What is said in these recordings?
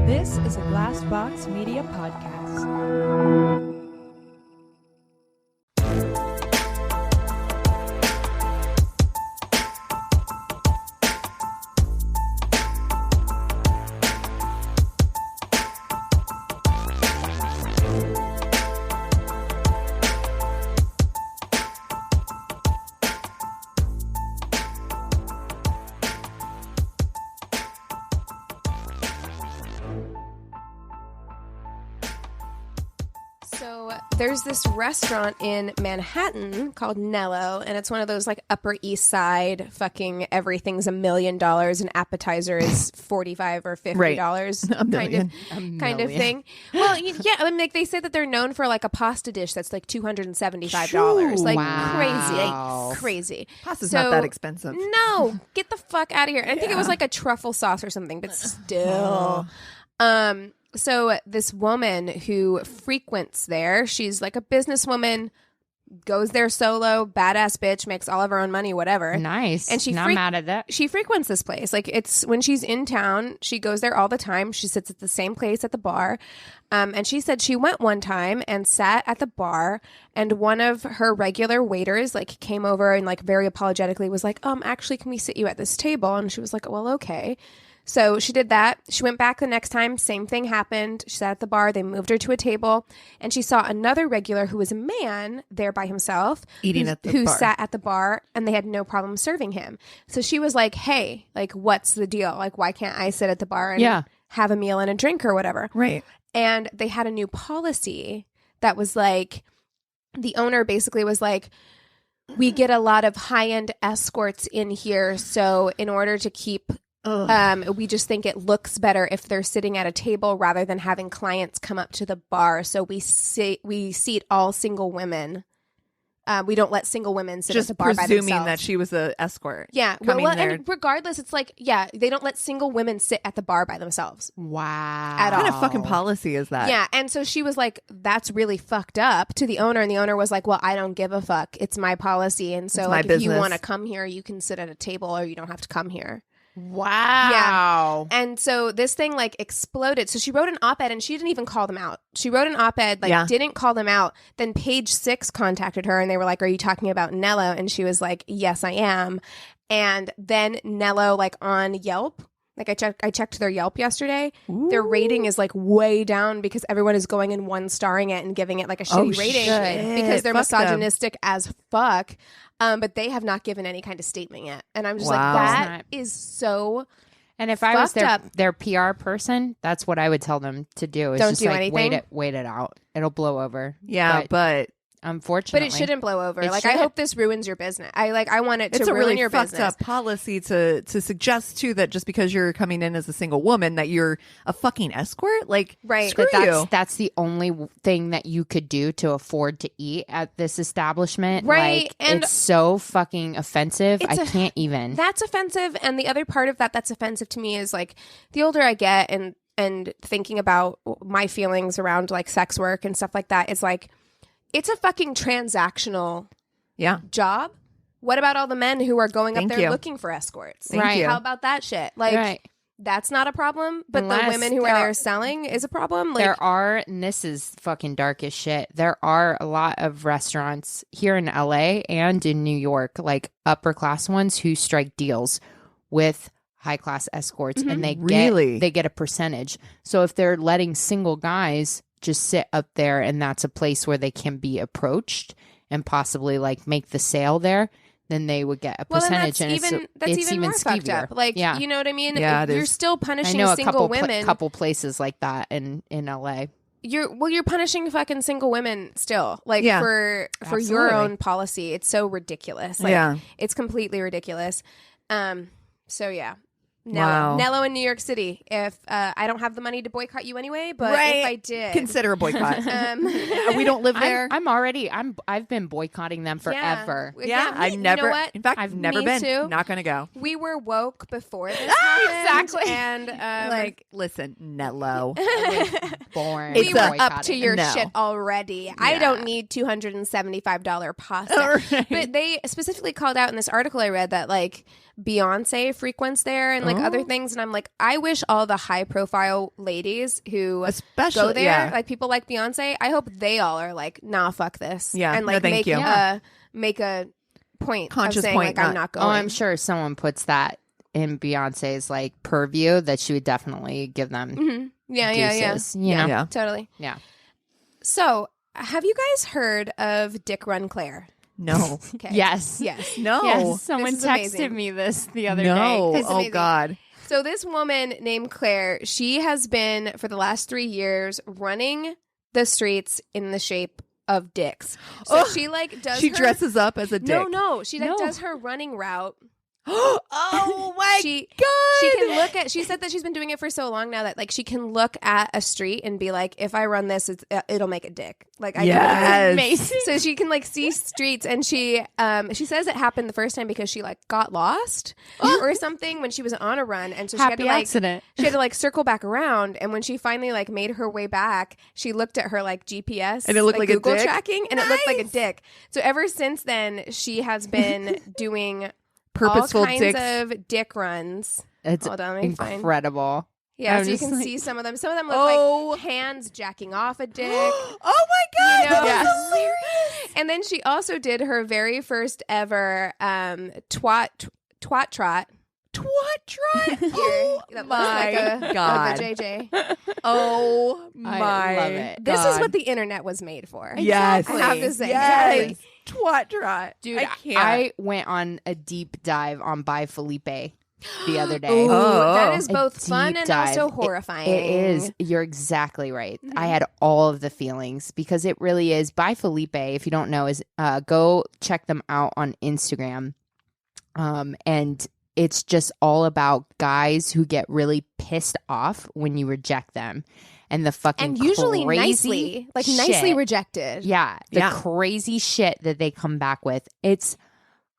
This is a Glass Box Media podcast. There's this restaurant in Manhattan called Nello, and it's one of those like Upper East Side fucking everything's $1 million and appetizer is $45 or $50 kind of thing. Well, yeah, I mean, like they say that they're known for like a pasta dish that's like $275. Like crazy. Pasta's not that expensive. No, get the fuck out of here. And I think it was like a truffle sauce or something, but still. So this woman who frequents there, she's like a businesswoman, goes there solo, badass bitch, makes all of her own money, whatever. Nice. And not mad at that. She frequents this place. Like it's when she's in town, she goes there all the time. She sits at the same place at the bar. And she said she went one time and sat at the bar, and one of her regular waiters like came over and like very apologetically was like, actually, can we sit you at this table? And she was like, well, okay. So she did that. She went back the next time. Same thing happened. She sat at the bar. They moved her to a table, and she saw another regular who was a man there by himself, who sat at the bar, and they had no problem serving him. So she was like, "Hey, like, what's the deal? Like, why can't I sit at the bar and have a meal and a drink or whatever?" Right. And they had a new policy that was like, the owner basically was like, "We get a lot of high-end escorts in here, so in order to keep." We just think it looks better if they're sitting at a table rather than having clients come up to the bar. So we seat all single women. We don't let single women sit at the bar by themselves. Just presuming that she was an escort. Yeah. And regardless, it's like, they don't let single women sit at the bar by themselves. Wow. At all. What kind of fucking policy is that? Yeah. And so she was like, that's really fucked up to the owner. And the owner was like, well, I don't give a fuck. It's my policy. And so like, if you want to come here, you can sit at a table or you don't have to come here. Wow. Yeah. And so this thing like exploded. So she wrote an op-ed and she didn't even call them out. She wrote an op-ed, didn't call them out. Then Page Six contacted her and they were like, are you talking about Nello? And she was like, yes, I am. And then Nello, like on Yelp, like I checked their Yelp yesterday. Ooh. Their rating is like way down because everyone is going and 1-starring it and giving it like a shitty rating because they're misogynistic as fuck. But they have not given any kind of statement yet. And I'm just like, that is so And if I was their PR person, that's what I would tell them to do. Is don't just do like anything. Wait it out. It'll blow over. Yeah, but unfortunately. But it shouldn't blow over. Like, I hope this ruins your business. I want it to ruin really your business. It's a really fucked up policy to suggest, too, that just because you're coming in as a single woman, that you're a fucking escort? Like, right. Screw you. That's the only thing that you could do to afford to eat at this establishment. Right. Like, and it's so fucking offensive. I can't even. That's offensive. And the other part of that's offensive to me is, like, the older I get and thinking about my feelings around, like, sex work and stuff like that, it's like, it's a fucking transactional job. What about all the men who are going up there looking for escorts? Thank you. How about that shit? Like, that's not a problem, but the women who are there selling is a problem? Like, there are, and this is fucking dark as shit, there are a lot of restaurants here in LA and in New York, like upper class ones, who strike deals with high class escorts, and they get a percentage. So if they're letting single guys just sit up there and that's a place where they can be approached and possibly like make the sale there, then they would get a percentage. And that's even more fucked up. Like, you know what I mean? Yeah, you're still punishing single women. Couple places like that in LA. You're punishing fucking single women still, like for your own policy. It's so ridiculous. Like, it's completely ridiculous. So yeah. Nello in New York City. If I don't have the money to boycott you anyway, but if I did, consider a boycott. We don't live there. I've been boycotting them forever. I've never. You know what? In fact, I've never been. Too. Not gonna go. We were woke before this happened. Exactly. And listen, Nello. Born. We were up to your shit already. Yeah. I don't need $275 pasta. Right. But they specifically called out in this article I read that like Beyonce frequents there and like other things. And I'm like, I wish all the high profile ladies who especially go there, like people like Beyonce, I hope they all are like, nah, fuck this. Yeah. And like make a point conscious of saying point, like I'm not going. Oh, I'm sure someone puts that in Beyonce's like purview that she would definitely give them. Deuces, you know? Yeah. Totally. Yeah. So have you guys heard of Dick Run Claire? No. Okay. Yes. No. Yes. Someone is texted amazing. me this the other No. day. It's Oh amazing. God. So this woman named Claire, she has been for the last 3 years running the streets in the shape of dicks. So she like does She her, dresses up as a dick. No. She like does her running route. Oh my God. She can look at, she said that she's been doing it for so long now that like she can look at a street and be like, if I run this, it'll make a dick. Like I Yes. amazing. So she can like see streets, and she says it happened the first time because she like got lost or something when she was on a run, and so she had to like accident. she had to like circle back around, and when she finally like made her way back, she looked at her like GPS And it looked like a Google dick? tracking, and it looked like a dick. So ever since then, she has been doing Purposeful all kinds dicks. of dick runs. It's Hold on, let me find- incredible. Yeah, I'm so you just can like- see some of them. Some of them look like hands jacking off a dick. Oh my God. You know? That's hilarious. And then she also did her very first ever twat trot. Twat trot. Here. Oh That looks my like a God. JJ. Oh I my love it. This is God. what the internet was made for. Yes. I have to say. Yes. Exactly. Twat trot. Dude, I can't. I went on a deep dive on By Felipe the other day. Ooh, Oh. that is A both fun deep and dive. also horrifying. It is. You're exactly right. I had all of the feelings because it really is. By Felipe, if you don't know, is go check them out on Instagram. And it's just all about guys who get really pissed off when you reject them. And the fucking And usually crazy nicely shit. rejected. Yeah, the Yeah. crazy shit that they come back with.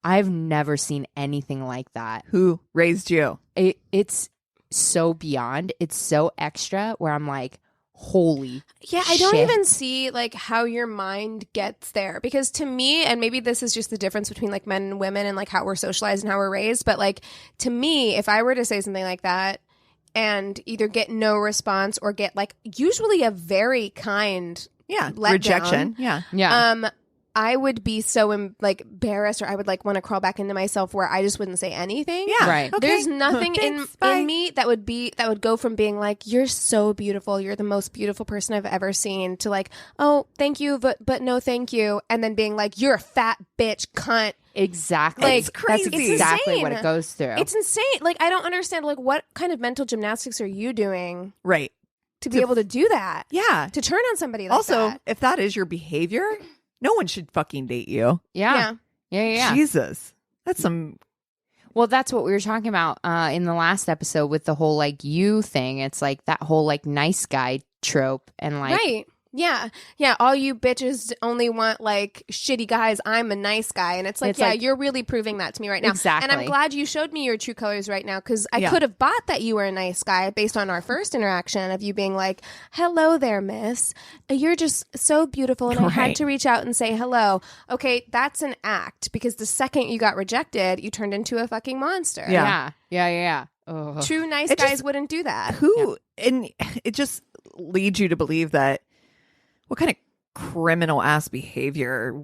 I've never seen anything like that. Who raised you? It's so beyond. It's so extra where I'm like, holy Yeah, I don't shit. even see like how your mind gets there, because to me, and maybe this is just the difference between like men and women and like how we're socialized and how we're raised, but like to me, if I were to say something like that and either get no response or get like usually a very kind Yeah. let Rejection. down, Yeah. I would be so like embarrassed, or I would like want to crawl back into myself where I just wouldn't say anything. Yeah. Right. Okay. There's nothing Thanks. Bye. in me that would go from being like, you're so beautiful, you're the most beautiful person I've ever seen, to like, oh, thank you, but no thank you, and then being like, you're a fat bitch cunt. Exactly. Like, It's crazy. That's exactly It's what it insane. goes through. It's insane. Like, I don't understand, like, what kind of mental gymnastics are you doing Right. to be able to do that? Yeah. To turn on somebody like Also, that? if that is your behavior, no one should fucking date you. yeah. Yeah. Jesus. That's some. Well, that's what we were talking about in the last episode with the whole like you thing. It's like that whole like nice guy trope and like Right. Yeah. Yeah. All you bitches only want like shitty guys. I'm a nice guy. And it's like, It's yeah, like- you're really proving that to me right now. Exactly. And I'm glad you showed me your true colors right now, because I Yeah. could have bought that you were a nice guy based on our first interaction of you being like, hello there, miss. You're just so beautiful. And I had Right. to reach out and say hello. Okay. That's an act, because the second you got rejected, you turned into a fucking monster. Yeah. Yeah. Ugh. True nice It guys just- wouldn't do that. Who? And it just leads you to believe that what kind of criminal ass behavior,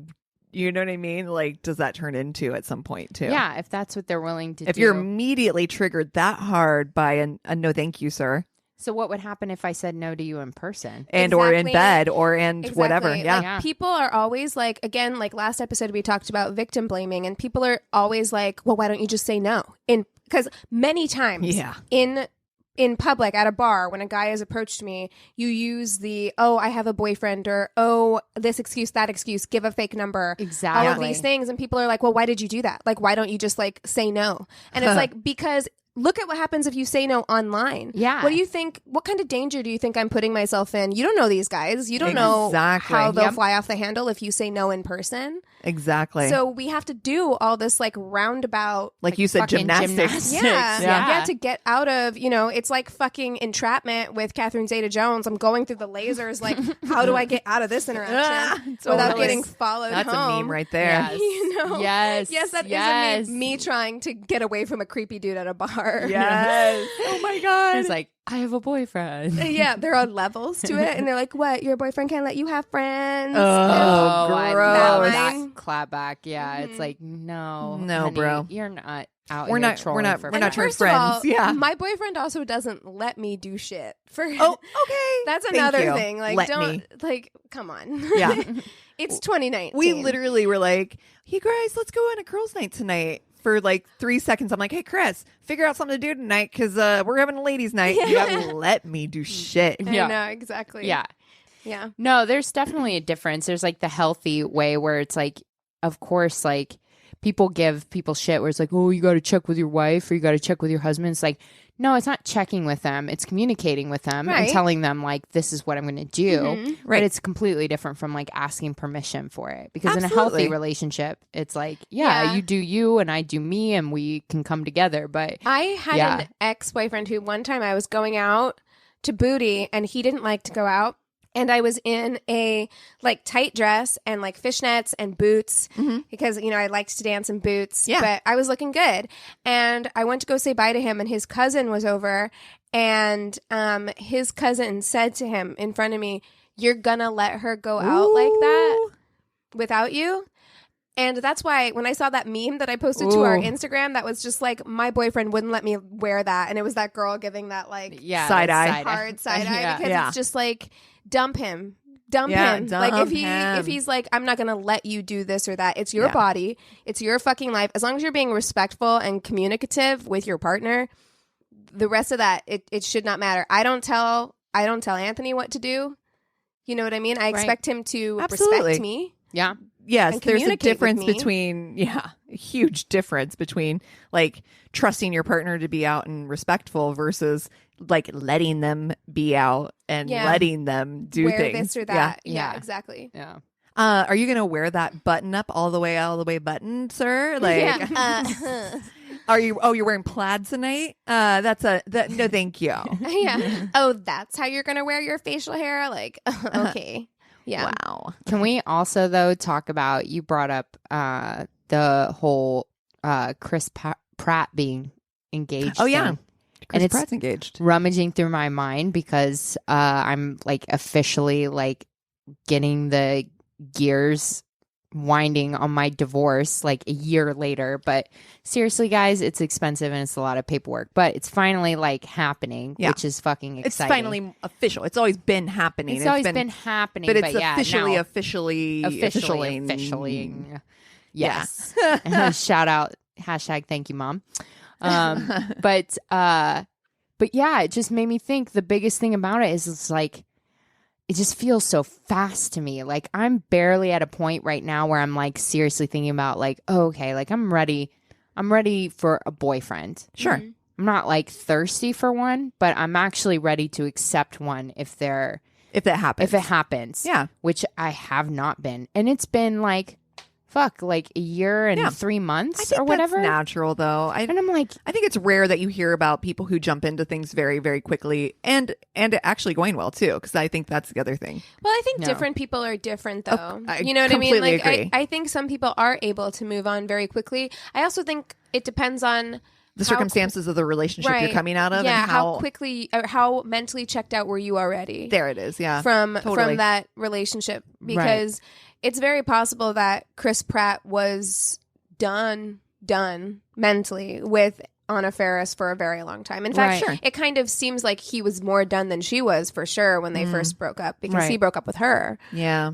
you know what I mean? Like, does that turn into at some point too? Yeah, if that's what they're willing to If do. you're immediately triggered that hard by a no thank you, sir, So what would happen if I said no to you in person? and or in Exactly. bed or and whatever. Exactly. Yeah. Like, Yeah. people are always like, again, like last episode we talked about victim blaming, and people are always like, well, why don't you just say no? Because many times Yeah. in public at a bar, when a guy has approached me, you use the, oh, I have a boyfriend, or oh, this excuse, that excuse, give a fake number. Exactly. All of these things. And people are like, well, why did you do that? Like, why don't you just like say no? And it's like, because look at what happens if you say no online. Yeah. What do you think? What kind of danger do you think I'm putting myself in? You don't know these guys. You don't Exactly. know how they'll Yep. fly off the handle if you say no in person. Exactly. So we have to do all this like roundabout. like you said, fucking gymnastics. gymnastics. Yeah. Yeah. Yeah, to get out of, it's like fucking entrapment with Catherine Zeta-Jones. I'm going through the lasers, like, how do I get out of this interaction Totally. without getting followed That's home? a meme right there. Yes. No. Yes. Yes, that yes. is me trying to get away from a creepy dude at a bar. Yes. Oh my God. It's like, I have a boyfriend. Yeah, there are levels to it, and they're like, "What? Your boyfriend can't let you have friends?" Oh, I love gross. that clapback. Yeah, it's like, no, No, honey, bro. you're not out. We're here not- trolling we're not- for we're not friends. trolling First of all, friends. Yeah. my boyfriend also doesn't let me do shit. For Oh, okay. that's Thank another you. thing. Like, Let don't me. like, come on. Yeah. It's 2019. We literally were like, "Hey guys, let's go on a girls' night tonight." For like 3 seconds, I'm like, "Hey Chris, figure out something to do tonight because we're having a ladies' night." You haven't let me do shit. I Yeah. know exactly. Yeah. Yeah. No, there's definitely a difference. There's like the healthy way where it's like, of course, like people give people shit where it's like, oh, you got to check with your wife or you got to check with your husband. It's like, no, it's not checking with them. It's communicating with them and Right. telling them like, this is what I'm going to do. Mhm. Right. But it's completely different from like asking permission for it. Because in a Absolutely. healthy relationship, it's like, yeah, Yeah. you do you and I do me and we can come together. But I had Yeah. an ex-boyfriend who one time I was going out to booty and he didn't like to go out. And I was in a like tight dress and like fishnets and boots because, you know, I liked to dance in boots, Yeah. but I was looking good. And I went to go say bye to him and his cousin was over and his cousin said to him in front of me, "You're gonna let her go out like that without you?" And that's why when I saw that meme that I posted to our Ooh. Instagram, that was just like, my boyfriend wouldn't let me wear that. And it was that girl giving that like yeah, Side that's eye. hard side eye Yeah. because Yeah. it's just like, dump him. Dump Yeah, him. dump Like him. if he's like, I'm not gonna let you do this or that. It's your Yeah. body. It's your fucking life. As long as you're being respectful and communicative with your partner, the rest of that, it should not matter. I don't tell Anthony what to do. You know what I mean? I expect him to Absolutely. respect me. Yeah. Yes, And there's a communicate with difference me. between, a huge difference between like trusting your partner to be out and respectful versus like letting them be out and Yeah. letting them do Wear things. this or that. Yeah, Yeah. exactly. Yeah. Are you going to wear that button up all the way buttoned, sir? Like, Yeah. are you, you're wearing plaid tonight? No, thank you. Yeah. Oh, that's how you're going to wear your facial hair? Like, okay. Yeah. Wow. Can we also though talk about, you brought up the whole Chris Pratt being engaged. Oh, yeah. thing. Chris it's- Pratt's engaged. Rummaging through my mind because I'm like officially like getting the gears winding on my divorce like a year later. But seriously, guys, it's expensive and it's a lot of paperwork, but it's finally like happening, Yeah. which is fucking exciting. It's finally official. It's always been happening. It's always been happening, but it's yeah, officially, now- officially. Yes. Shout out, hashtag thank you, mom. But yeah, it just made me think the biggest thing about it is it's like, it just feels so fast to me. Like I'm barely at a point right now where I'm like seriously thinking about like, oh, okay, like I'm ready for a boyfriend. Sure. Mhm. I'm not like thirsty for one, but I'm actually ready to accept one if If that happens. it happens. Yeah. Which I have not been. And it's been like like a year and 3 months I think or whatever. that's natural, though. And I'm like, I think it's rare that you hear about people who jump into things very, very quickly and it actually going well too. Because I think that's the other thing. Well, I think No. different people are different, though. I You know what I mean? completely Like, agree. I think some people are able to move on very quickly. I also think it depends on The how- circumstances of the relationship you're Right. coming out of, Yeah, and how quickly or how mentally checked out were you already there it is. Yeah, from totally. that relationship? Because it's very possible that Chris Pratt was done mentally with Anna Faris for a very long time. In fact, Right. it kind of seems like he was more done than she was for sure when they first broke up because he Right. broke up with her. Yeah,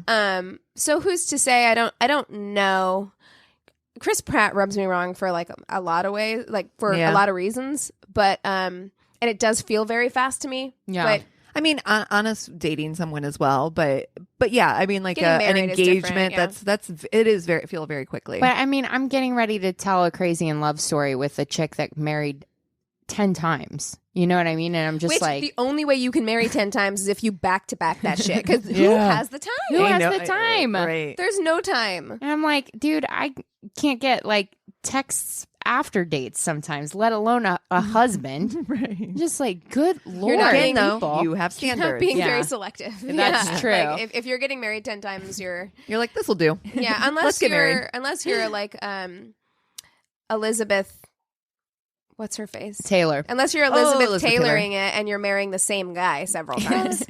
So who's to say? I don't know. Chris Pratt rubs me wrong for like a lot of ways, like for Yeah. a lot of reasons, but and it does feel very fast to me. Yeah. But I mean, Anna's dating someone as well, but yeah, I mean, like Getting an married is different, engagement. yeah. That's it is feel very quickly. but I mean, I'm getting ready to tell a crazy in love story with a chick that married 10 times. You know what I mean? And I'm just which like, the only way you can marry 10 times is if you back to back that shit. Because who Yeah. has the time? who I has know- the time? Right. There's no time. And I'm like, dude, I can't get like texts after dates sometimes, let alone a husband. Right. Just like, good Lord. not Again, being- though, people. you have You're not standards. being Yeah. very selective. That's true. Like, if you're getting married 10 times, you're You're like, this will do. yeah. Let's Unless get married. you're like Elizabeth. What's her face? Taylor. Unless you're Elizabeth, Elizabeth Taylor. Tailoring it and you're marrying the same guy several times.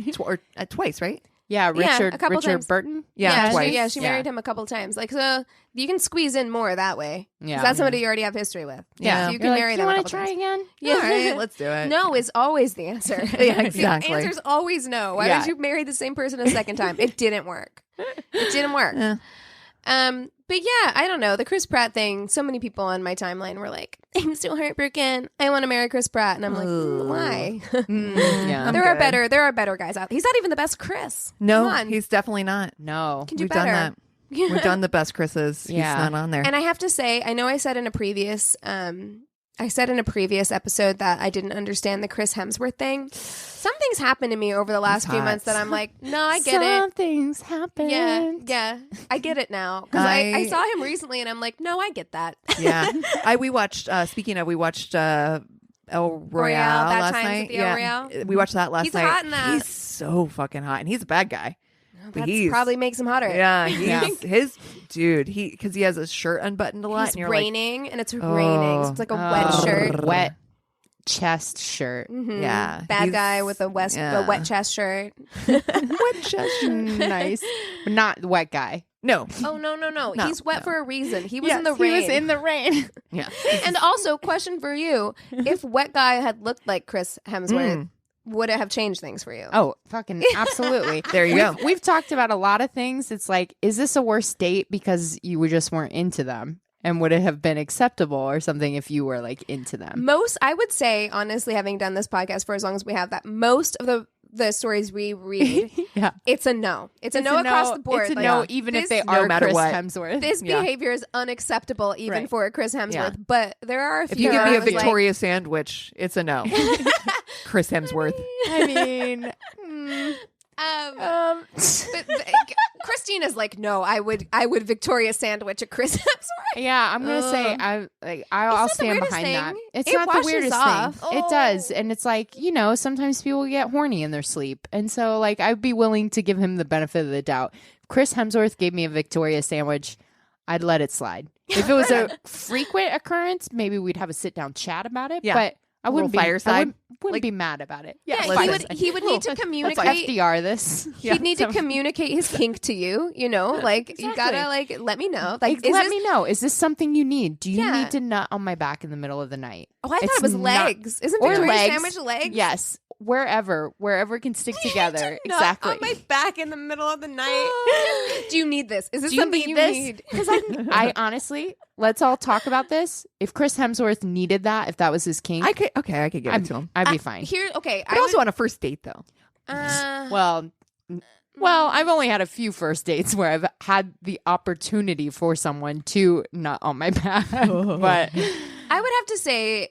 Twice, right? Yeah, Richard a couple times. Burton. Yeah, twice. She married him a couple times. Like, so you can squeeze in more that way. Yeah. 'Cause that's somebody you already have history with. Yeah. So you can You're marry like, them you a want to couple try times. again? Yeah. All right, let's do it. No is always the answer. Yeah, exactly. The answer's always no. Why Yeah. would you marry the same person a second time? It didn't work. It didn't work. Yeah. But yeah, I don't know. The Chris Pratt thing, so many people on my timeline were like, I'm so heartbroken. I want to marry Chris Pratt. And I'm like, why? Yeah. I'm there are good. better guys out. He's not even the best Chris. No, Come on. he's definitely not. No. Can do We've better. done that. We've done the best Chris's. Yeah. He's not on there. And I have to say, I know I said in a previous episode that I didn't understand the Chris Hemsworth thing. Something's happened to me over the last few hot. months that I'm like, no, I get it. Something's happened. Yeah, I get it now. Because I saw him recently and I'm like, no, I get that. Yeah. We watched, speaking of, we watched El Royale That last Times at night. the El Royale. We watched that last He's night. hot in that. He's so fucking hot. And he's a bad guy. But That probably makes him hotter. Yeah. His dude, because he has his shirt unbuttoned a lot. It's and you're raining and it's raining. So it's like a wet Oh, shirt. Wet chest shirt. Mhm. Yeah, Bad he's- guy with a wet chest shirt. like, what chest? Nice. But not the wet guy. No. Oh, no. No, He's wet no. for a reason. He was Yes, in the he rain. was in the rain. Yeah. And also, question for you. If wet guy had looked like Chris Hemsworth, would it have changed things for you? Oh, fucking absolutely. There you go. We've talked about a lot of things. It's like, is this a worse date because you just weren't into them? And would it have been acceptable or something if you were like into them? I would say, honestly, having done this podcast for as long as we have, that most of the stories we read, Yeah. it's a no. It's a no across the board. It's a Like, no, even if they no are matter Chris what. Hemsworth. This Yeah. behavior is unacceptable even Right. for Chris Hemsworth. Yeah. But there are a few. If you give where me I a was like, Victoria sandwich, it's a no. Chris Hemsworth. I mean, but Christina's like, no, I would Victoria sandwich a Chris Hemsworth. yeah, I'm gonna say I'll not the stand weirdest behind thing. that. It's It not the washes weirdest off. thing. It does, and it's like, sometimes people get horny in their sleep, and so like I'd be willing to give him the benefit of the doubt. If Chris Hemsworth gave me a Victoria sandwich, I'd let it slide. If it was a frequent occurrence, maybe we'd have a sit down chat about it. Yeah. But I wouldn't be fireside. I wouldn't Like- be mad about it. Yeah, Fireside. he would need to Let's communicate. FDR this. He'd need to communicate his kink to you. Like you gotta like let me know. Like Let me know. Is this something you need? Do you Yeah. need to nut on my back in the middle of the night? Oh, I thought It's it was not- legs. Isn't or Victoria legs. sandwich legs? Yes. Wherever it can stick together. Exactly. On my back in the middle of the night. Do you need this? Is this Do you something need you this? need? Because I honestly, let's all talk about this. If Chris Hemsworth needed that, if that was his kink, I could give it to him. I'd be fine. But also on a first date, though. Well, I've only had a few first dates where I've had the opportunity for someone to nut on my back, but I would have to say,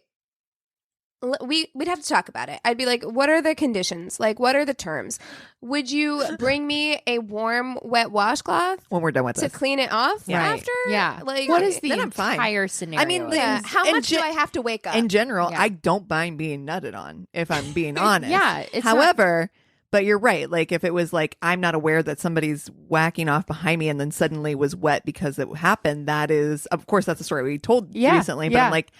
we'd have to talk about it. I'd be like, what are the conditions? Like, what are the terms? Would you bring me a warm, wet washcloth When we're done with to this. clean it off Yeah. after? yeah. Like, what is the then I'm fine. entire scenario? I mean, Yeah. How in much do gen- I have to wake up? In general, Yeah. I don't mind being nutted on, if I'm being honest. Yeah, it's However, but you're right. Like, if it was like, I'm not aware that somebody's whacking off behind me and then suddenly was wet because it happened, that is, of course, that's a story we told recently. But I'm like,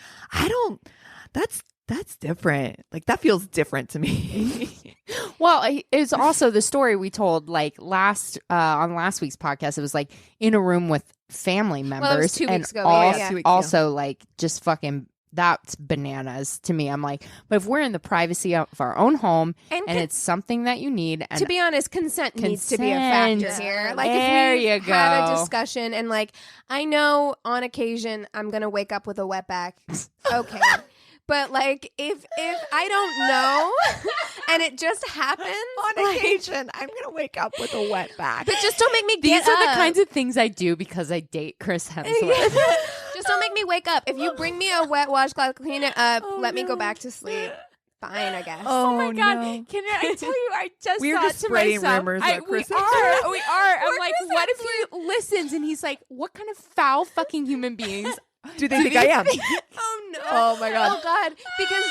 that's different. Like, that feels different to me. Well, it's also the story we told like on last week's podcast. It was like in a room with family members. it was 2 and weeks ago, al- yeah. 2 weeks ago. Also, like just fucking. That's bananas to me. I'm like, but if we're in the privacy of our own home And and it's something that you need, and to be honest, consent needs to be a factor Consent. here. Like, There if we you had a go. discussion and like, I know on occasion I'm gonna wake up with a wet back. Okay. But like, if I don't know and it just happens On occasion, I'm going to wake up with a wet back. but just don't make me these get are the up. kinds of things I do because I date Chris Hemsworth. Just don't make me wake up. If you bring me a wet washcloth, clean it up, let me go back to sleep. Fine, I guess. Oh, my God. no. Can I tell you, I just We're thought just to spreading myself, rumors we about Chris are. I'm Poor like, Chris what if he listens and he's like, what kind of foul fucking human beings Do they think I am? Oh no! Oh my god! Oh god! Because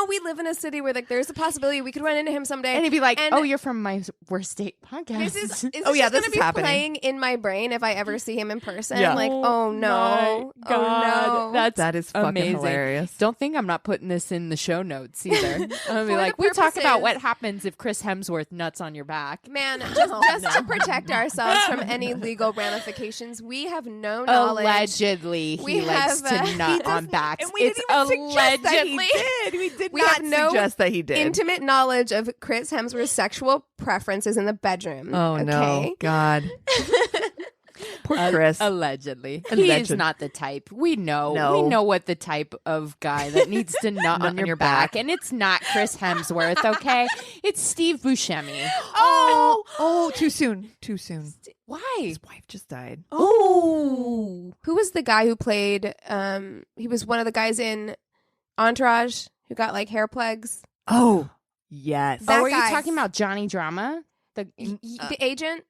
we live in a city where like there's a possibility we could run into him someday, And he'd be like, And "Oh, you're from my worst date podcast." This is Oh, yeah, this this gonna is be happening. playing in my brain if I ever see him in person. Yeah. Like, oh no, my God. oh no, That is fucking amazing. hilarious. Don't think I'm not putting this in the show notes either. I'm gonna be For like, the we talk about purposes- what happens if Chris Hemsworth nuts on your back. man. Just to protect ourselves from any legal ramifications, we have no knowledge. Allegedly, We he likes have, to nut on backs. And we It's didn't even suggest that he allegedly. did. We did We not have no suggest that he did. Intimate knowledge of Chris Hemsworth's sexual preferences in the bedroom. Oh no, okay? God. Poor Chris. Allegedly. He is Alleged. not the type. We know. No. We know what the type of guy that needs to nut on your back. And it's not Chris Hemsworth, okay? It's Steve Buscemi. Oh, too soon. Too soon. Why? His wife just died. Oh, who was the guy who played? He was one of the guys in Entourage who got like hair plugs. Oh, yes. That Oh, are you guy. talking about Johnny Drama? The The agent.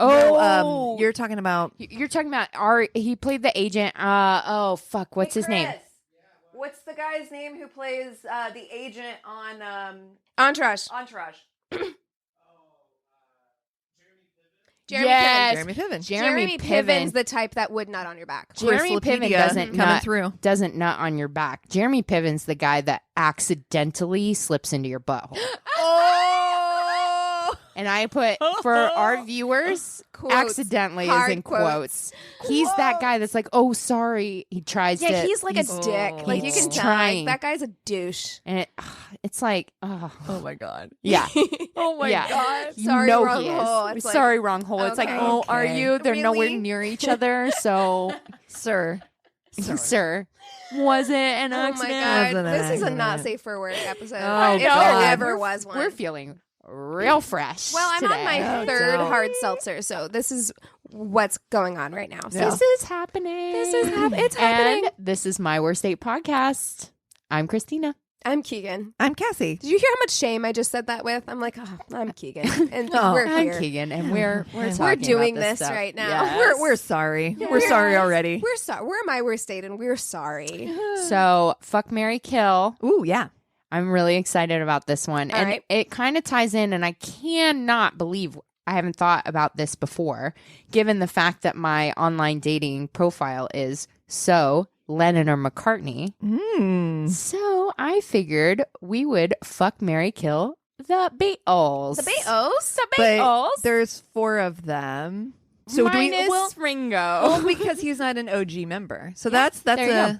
No, you're talking about You're talking about he played the agent. Oh fuck, what's his name? What's the guy's name who plays the agent on Entourage. Entourage? Jeremy Yes. Jeremy Piven. Jeremy Piven's Piven. the type that would nut on your back. Jeremy Chris Piven Lapedia coming through. doesn't nut on your back. Jeremy Piven's the guy that accidentally slips into your butthole. Oh, And I put for our viewers, Quotes. accidentally is Hard in quotes. He's that guy that's like, oh, sorry. He tries to. Yeah, he's like a dick. Like you he's can tell, trying. like, that guy's a douche. And it's like, oh, oh my God. yeah. Oh my Yeah. God. You Sorry, know wrong he is. hole. It's like, Sorry, wrong hole. It's like, okay. oh, are Okay. you? They're nowhere Really? near each other. So, Sir. sir, was it an Oh my accident? god, Wasn't an this is a not accident. safe for work episode. Oh, if there God. ever was one. We're feeling real fresh. Well, I'm today. on my Oh, third don't. hard seltzer, so this is what's going on right now. So Yeah. This is happening. it's happening. And this is my worst date podcast. I'm Christina. I'm Keegan. I'm Cassie. Did you hear how much shame I just said that with? I'm like, oh, I'm Keegan, and Oh, we're I'm here. Keegan, and we're We're talking doing about this stuff. right now. Yes. We're sorry. Yeah. We're sorry already. We're sorry. We're my worst date, and we're sorry. So fuck, marry, kill. Ooh, yeah. I'm really excited about this one, All and right. it kind of ties in. And I cannot believe I haven't thought about this before, given the fact that my online dating profile is so Lennon or McCartney. Mm. So I figured we would fuck, marry, kill the Beatles. The Beatles. The But Beatles. there's 4 of them. So do we? Minus Ringo. Well, because he's not an OG member. So there you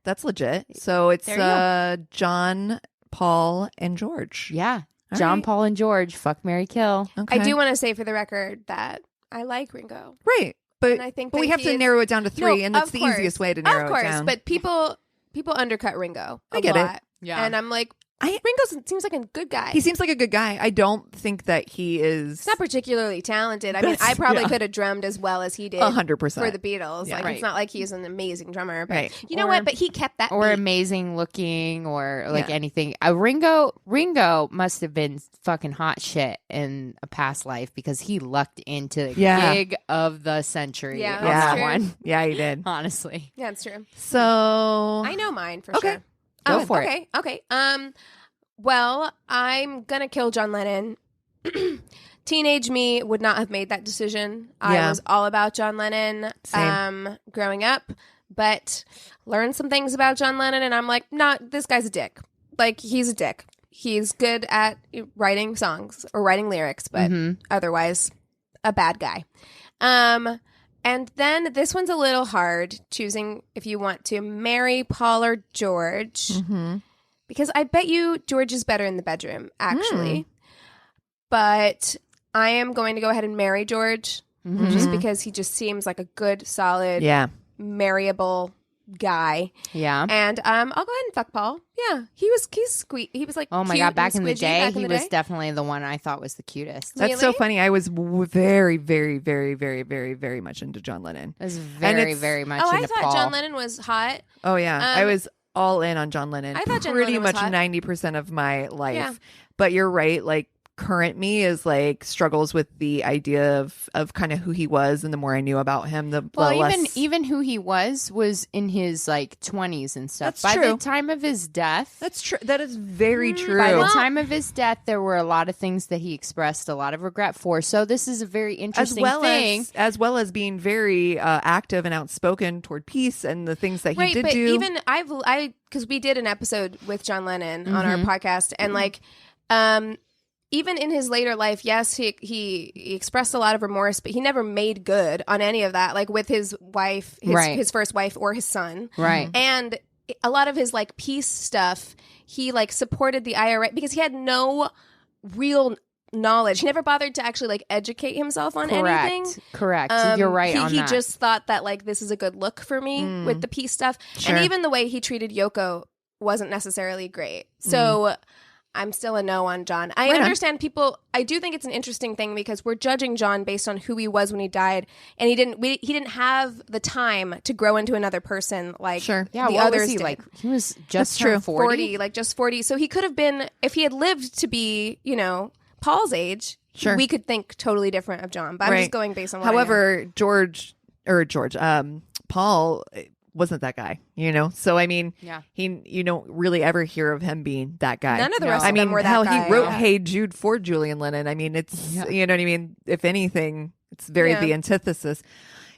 that's legit. So it's There you go. John, Paul, and George. Yeah. All John, right. Paul, and George. Fuck, marry, kill. Okay. I do want to say for the record that I like Ringo. Right. But And I think but we that have he to is- narrow it down to 3, No, and that's of the course. easiest way to narrow Of course, it down. but people undercut Ringo. I get it. lot. Yeah. And I'm like, I- Ringo seems like a good guy. he seems like a good guy. I don't think that he is He's not particularly talented. I mean, That's- I probably yeah. could have drummed as well as he did 100%. for the Beatles. Yeah. Like, Right. it's not like he's an amazing drummer. But Right. you know Or- what? But he kept that or beat. amazing looking or like Yeah. anything. Ringo must have been fucking hot shit in a past life because he lucked into the Yeah. gig of the century. Yeah, on that's that true. one. Yeah, he did. Honestly. Yeah, it's true. So I know mine for Okay. sure. Go for it. okay, Okay. Well, I'm gonna kill John Lennon. Teenage me would not have made that decision. I Yeah. was all about John Lennon Same. growing up, but learned some things about John Lennon, and I'm like, nah, this guy's a dick. Like, he's a dick. He's good at writing songs or writing lyrics, but Mhm. otherwise a bad guy. And then this one's a little hard, choosing if you want to marry Paul or George. Mhm. Because I bet you George is better in the bedroom, actually. But I am going to go ahead and marry George Mhm. just because he just seems like a good, solid, yeah. marryable guy. Yeah. And I'll go ahead and fuck Paul. Yeah, he's sweet. He was like, Oh my cute God. Back and in the squidgy day, back in he the was day. definitely the one I thought was the cutest. That's so Really? funny. I was very, very, very, very, very, very much into John Lennon. I was very, it's- very much Oh, I into thought Paul. John Lennon was hot. Oh yeah, I Um, was all in on John Lennon. I thought John pretty Lennon was much hot. 90% of my life. Yeah. But you're right. Like current me is like struggles with the idea of kind of who he was, and the more I knew about him, the less... even who he was in his like 20s and stuff. That's By true. the time of his death, That's true. That is very true. by the time of his death, there were a lot of things that he expressed a lot of regret for. So this is a very interesting thing. As well as being very active and outspoken toward peace and the things that he did but do. even because we did an episode with John Lennon on our podcast, and like, even in his later life, yes, he expressed a lot of remorse, but he never made good on any of that, like with his wife, his first wife, or his son. Right. And a lot of his like peace stuff, he like supported the IRA because he had no real knowledge. He never bothered to actually like educate himself on anything. Correct. You're right on that. He just thought that like this is a good look for me with the peace stuff. Sure. And even the way he treated Yoko wasn't necessarily great. So I'm still a no on John. I understand people. I do think it's an interesting thing because we're judging John based on who he was when he died, and he didn't have the time to grow into another person like Sure. Yeah, the what others was he did. like? He was just true. turned 40. like just 40. So he could have been, if he had lived to be, Paul's age. Sure. We could think totally different of John, but I'm just going based on what I know. However, Paul wasn't that guy, So I mean, you don't really ever hear of him being that guy. None of the rest of them were that hell, guy. he wrote "Hey Jude" for Julian Lennon. I mean, it's you know what I mean. If anything, it's very the antithesis.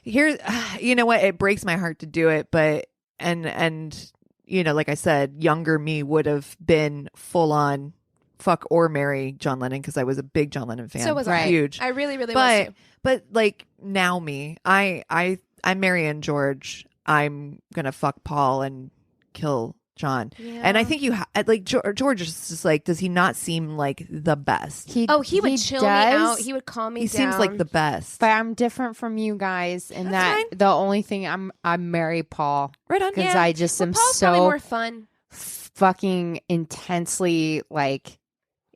Here, you know what? It breaks my heart to do it, but and like I said, younger me would have been full on fuck or marry John Lennon because I was a big John Lennon fan. So was I. Huge. I really, really was too. But like now me, I'm marrying George. I'm gonna fuck Paul and kill John. Yeah. And I think George is just like, does he not seem like the best? He would chill me out. He would calm me down. He seems like the best. But I'm different from you guys in that the only thing I marry Paul. Right on. Because I just am Paul's so probably more fun. Fucking intensely like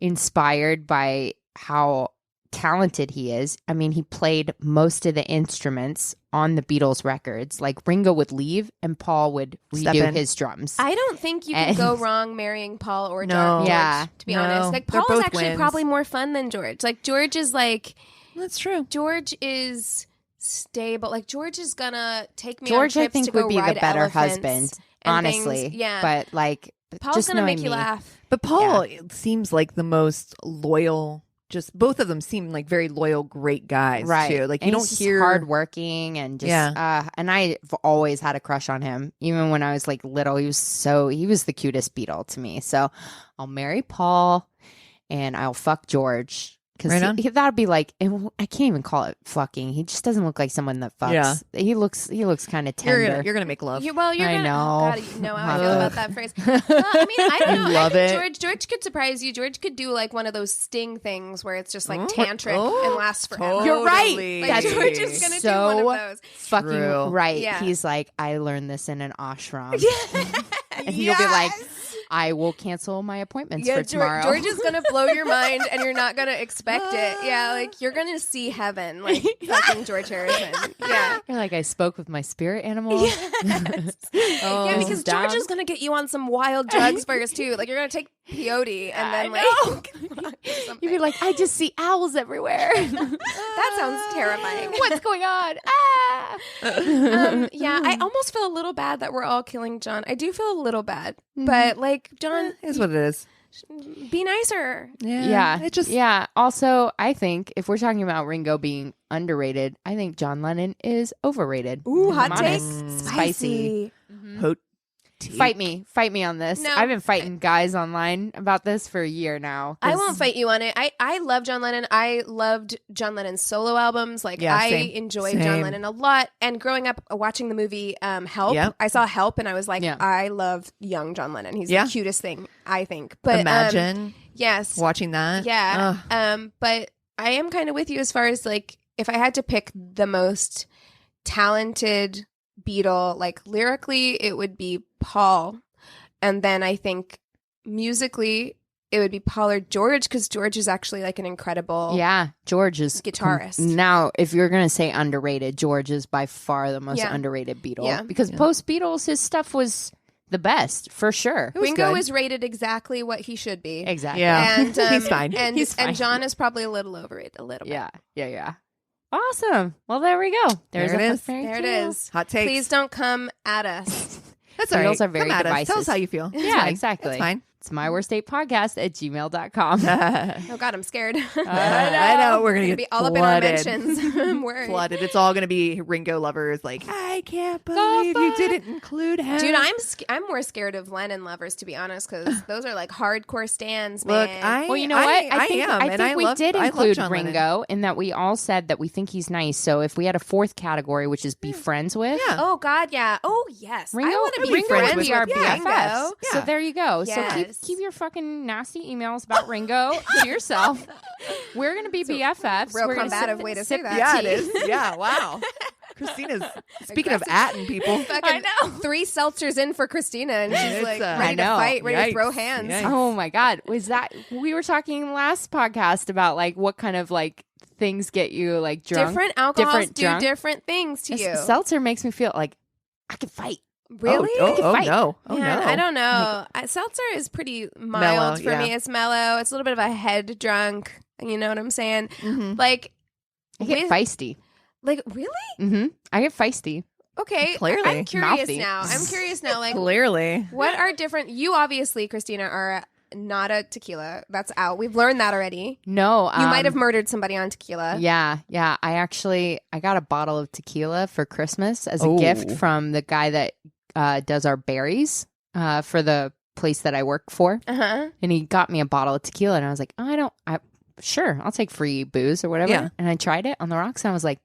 inspired by how talented he is. I mean, he played most of the instruments on the Beatles records. Like Ringo would leave and Paul would redo his drums. I don't think you can go wrong marrying Paul or No. George, Yeah. to be honest. Like They're Paul is both actually wins. probably more fun than George. Like George is like, That's true. George is stable. Like George is gonna take me George, on I trips think, to go would be the ride better elephants husband, and honestly. things. Yeah. But like, Paul's just gonna knowing make you me. laugh. But Paul seems like the most loyal. Just both of them seem like very loyal, great guys, Right. too. Like And you don't he's just hear hardworking and just and I've always had a crush on him. Even when I was like little, he was the cutest Beatle to me. So I'll marry Paul and I'll fuck George. Because that'd be like, I can't even call it fucking. He just doesn't look like someone that fucks. Yeah. He looks kind of tender. You're gonna make love. You're I gonna, know. God, you know how I feel about that phrase. Well, I mean, I don't know. Love I think it. George could surprise you. George could do like one of those sting things where it's just like tantric and lasts forever. You're right. Like That's George is gonna do one of those. Fucking True. right. Yeah. He's like, I learned this in an ashram. And you'll be like, I will cancel my appointments for tomorrow. George is gonna blow your mind, and you're not gonna expect it. Yeah, like you're gonna see heaven, like fucking George Harrison. Yeah, You're like, I spoke with my spirit animal. Yes. Yeah, because George is gonna get you on some wild drugs first too. Like you're gonna take peyote, and then like You'd be like, I just see owls everywhere. that sounds terrifying. What's going on? Yeah, I almost feel a little bad that we're all killing John. I do feel a little bad, but like John is what it is. Be nicer. Yeah. It just Also, I think if we're talking about Ringo being underrated, I think John Lennon is overrated. Ooh, If hot I'm take. honest. Spicy. hot Fight me on this. No. I've been fighting guys online about this for a year now. I won't fight you on it. I love John Lennon. I loved John Lennon's solo albums. Like I same. enjoyed John Lennon a lot. And growing up watching the movie Help, I saw Help and I was like, I love young John Lennon. He's the cutest thing, I think. But imagine yes, watching that. Yeah. But I am kind of with you as far as like if I had to pick the most talented Beatle, like lyrically it would be Paul, and then I think musically it would be Paul or George, because George is actually like an incredible George is guitarist. Now if you're gonna say underrated, George is by far the most underrated Beatle, because post Beatles his stuff was the best for sure. Ringo is rated exactly what he should be. Exactly. Yeah. And He's fine. And, He's fine. and John is probably a little overrated, a little bit. Yeah. Awesome. Well, there we go. There's There it a is. fairy There it tale. is. Hot takes. Please don't come at us. That's all right. Beatles are very Come at us. divisive. Tell us how you feel. It's Yeah, fine. exactly. It's fine. It's myworstdatepodcast@gmail.com. Oh God, I'm scared. I know. We're going to be get all up in our flooded. mentions. I'm worried. Flooded. It's all going to be Ringo lovers. Like, I can't believe you didn't include him. Dude, I'm more scared of Lennon lovers, to be honest, because those are like hardcore stands, man. Look, Well, you know what? I think we did I love include John Lennon. Ringo in that we all said that we think he's nice. So if we had a fourth category, which is be friends with, Yeah. Oh God, yeah. Oh yes. Ringo, I want to be Ringo friends would with be our Ringo. BFFs. So Yeah. there you go. Yes. So keep your fucking nasty emails about Ringo to yourself. We're gonna be BFFs. real We're gonna combative sip- way to sip say that. Yeah, tea. it is. Yeah, wow. Christina's, speaking of atting people. Fucking 3 seltzers in for Christina, and she's It's, like I ready to know. fight, ready to throw Yikes. hands. Yikes. Oh my God. Was that we were talking last podcast about like what kind of like things get you like drunk? Different alcohols Different do drunk? different things to you. Seltzer makes me feel like I can fight. Really? Oh, fight. no. Oh, Man, no. I don't know. Seltzer is pretty mild Mellow, for me. It's mellow. It's a little bit of a head drunk. You know what I'm saying? Mhm. Like, I get feisty. like really? Mm-hmm. I get feisty. Okay. Clearly. I'm curious Mouthy. now. I'm curious now. Like, Clearly. what are different? You obviously, Christina, are not a tequila. That's out. We've learned that already. No, You might have murdered somebody on tequila. Yeah. I got a bottle of tequila for Christmas as a Oh. gift from the guy that does our berries for the place that I work for, and he got me a bottle of tequila, and I was like, sure, I'll take free booze or whatever. Yeah. And I tried it on the rocks, and I was like,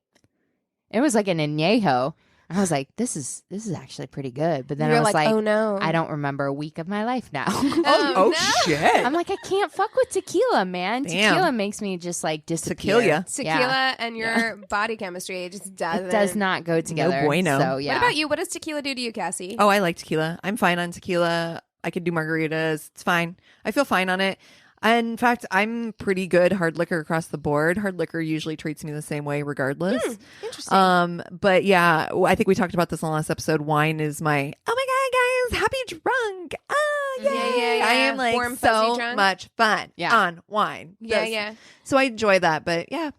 it was like an añejo. I was like, this is actually pretty good. But then You're I was like, oh no, I don't remember a week of my life now. Oh, no. Shit. I'm like, I can't fuck with tequila, man. Damn. Tequila makes me just like disappear. Tequila. Tequila Yeah. and your body chemistry just doesn't. It does not go together. bueno. So yeah. What about you? What does tequila do to you, Cassie? Oh, I like tequila. I'm fine on tequila. I could do margaritas. It's fine. I feel fine on it. In fact, I'm pretty good hard liquor across the board. Hard liquor usually treats me the same way regardless. Interesting. But yeah, I think we talked about this in the last episode. Wine is my, oh my God, guys, happy drunk. Oh, yay. Yeah. I am like Warm, fuzzy so drunk. much fun Yeah. on wine. Yeah. So I enjoy that. But yeah,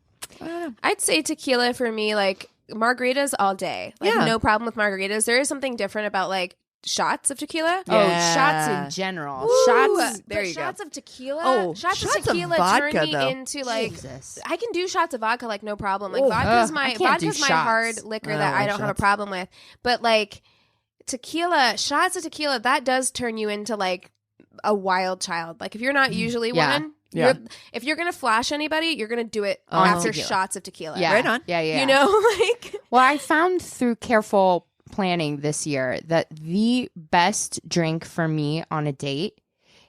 I don't know. I'd say tequila for me, like margaritas all day. Like, Yeah. no problem with margaritas. There is something different about like shots of tequila. Oh, Yeah. shots in general. Ooh, Shots. there but you go. shots of tequila. Oh, shots of shots of tequila vodka, turn me though. into like. Jesus. I can do shots of vodka like no problem. Like Oh, vodka's I my can't do vodka's my shots. hard liquor that I I like don't have a shots. problem with. But like tequila, shots of tequila, that does turn you into like a wild child. Like if you're not usually Yeah. one, Yeah. if you're gonna flash anybody, you're gonna do it On after tequila. shots of tequila. Yeah. Right on. Yeah. You know, like Well, I found through careful planning this year that the best drink for me on a date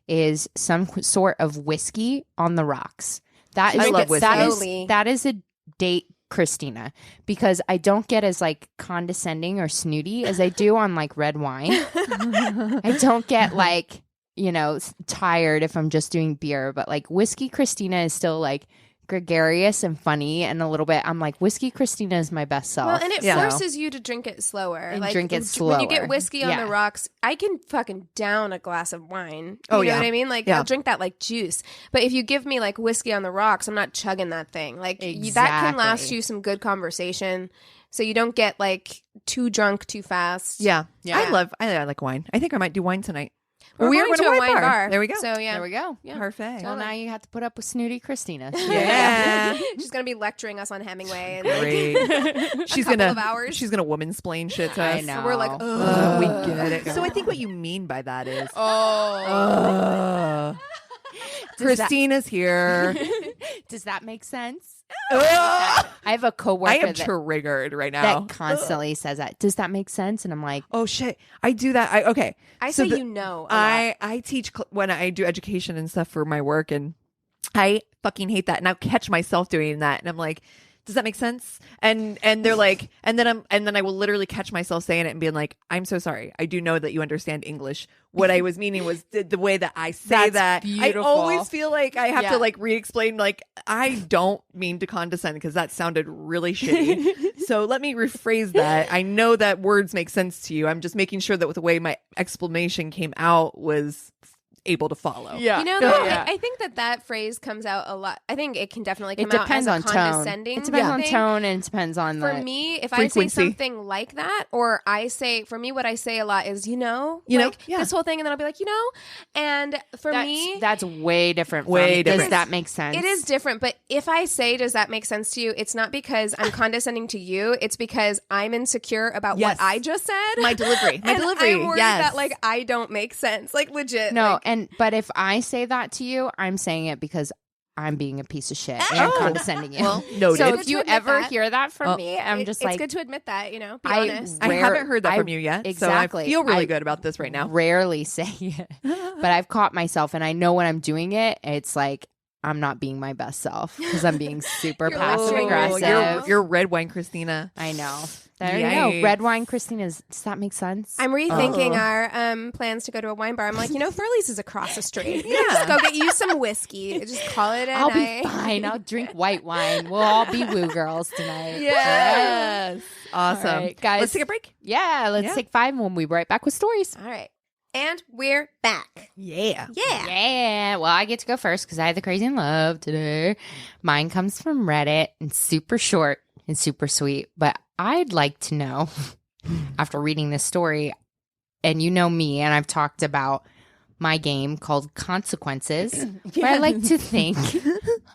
is some sort of whiskey on the rocks. That is I love whiskey. that is a date, Christina, because I don't get as like condescending or snooty as I do on like red wine. I don't get like, tired if I'm just doing beer, but like whiskey Christina is still like gregarious and funny, and a little bit I'm like, whiskey Christina is my best self. well, and it Yeah. forces you to drink it slower. And like drink it when you get slower. whiskey on Yeah. the rocks, I can fucking down a glass of wine. Oh, You know yeah. what I mean? Like Yeah. I'll drink that like juice. But if you give me like whiskey on the rocks, I'm not chugging that thing. Like that can last Exactly. you some good conversation, so you don't get like too drunk too fast. Yeah. Yeah. I like wine. I think I might do wine tonight. We're We are going to going a wine bar. There we go. So yeah, There we go. Yeah. Perfect. Well, now you have to put up with snooty Christina. Yeah. She's gonna be lecturing us on Hemingway. And Great. She's couple gonna of hours. She's gonna woman-splain shit to us. I know. We're like, We get it. So I think what you mean by that is, Christina's here. Does that make sense? Ugh. I have a coworker I am that, triggered right now. that constantly says that. Does that make sense? And I'm like, Oh shit! I do that. I So say the- you know. I teach when I do education and stuff for my work, and I fucking hate that. And I'll catch myself doing that, and I'm like, Does that make sense? And they're like, and then I will literally catch myself saying it and being like, I'm so sorry. I do know that you understand English. What I was meaning was the way that I say that. Beautiful. I always feel like I have to like re-explain, like, I don't mean to condescend because that sounded really shitty. So let me rephrase that. I know that words make sense to you. I'm just making sure that with the way my explanation came out was able to follow. You know, I think that phrase comes out a lot. I think it can definitely come out as a condescending. It depends on tone, and it depends on for me, if frequency. I say something like that, or I say, for me, what I say a lot is, this whole thing, and then I'll be like, and for me, that's way different. Does that make sense? It is different, but if I say, does that make sense to you? It's not because I'm condescending to you. It's because I'm insecure about what I just said. My delivery. I'm worried that like I don't make sense. Like legit. No, but if I say that to you, I'm saying it because I'm being a piece of shit and condescending you. Well, noted. So if you ever hear that from me, I'm just like, it's good to admit that, be honest. I haven't heard that from you yet. Exactly. So I feel really good about this right now. Rarely say it, but I've caught myself, and I know when I'm doing it, it's like I'm not being my best self because I'm being super passive aggressive. You're red wine, Christina. I know. There you go. Red wine, Christina. Does that make sense? I'm rethinking our plans to go to a wine bar. I'm like, Furley's is across the street. Just go get you some whiskey. Just call it a I'll night. be fine. I'll drink white wine. We'll all be woo girls tonight. Yes. Awesome. All right, guys. Let's take a break. Yeah, let's take 5 and we'll be right back with stories. All right. And we're back. Yeah. Well, I get to go first because I had the crazy in love today. Mine comes from Reddit and super short and super sweet. But I'd like to know, after reading this story, and you know me, and I've talked about my game called Consequences, but I like to think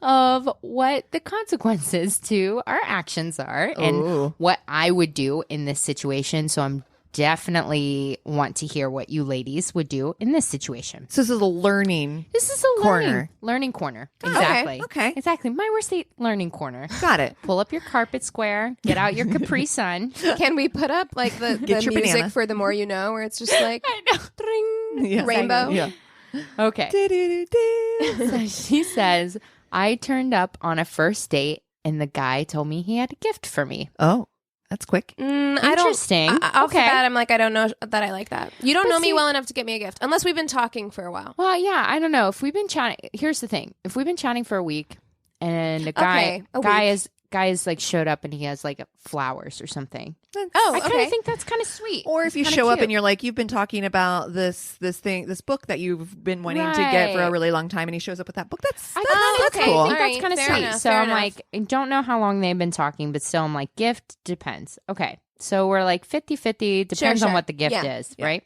of what the consequences to our actions are and what I would do in this situation. So I'm definitely want to hear what you ladies would do in this situation. So this is a learning corner. Learning corner. Exactly. Okay. Exactly. My worst date learning corner. Got it. Pull up your carpet square. Get out your Capri Sun. Can we put up like the music banana. for The More You Know, where it's just like Yeah. rainbow? Yeah. Okay. So she says, I turned up on a first date and the guy told me he had a gift for me. Oh. That's quick. Interesting. Off the bat, I'm like, I don't know that I like that. You don't know me well enough to get me a gift, unless we've been talking for a while. Well, yeah, I don't know. If we've been chatting, here's the thing: if we've been chatting for a week, and the guy is like showed up and he has like flowers or something. I kind of think that's kind of sweet. Or if you show up and you're like, you've been talking about this book that you've been wanting to get for a really long time, and he shows up with that book. That's cool. I think that's kind of sweet. Enough, so I'm like, I don't know how long they've been talking, but still, I'm like, gift depends. Okay, so we're like 50-50. Depends on what the gift is, right?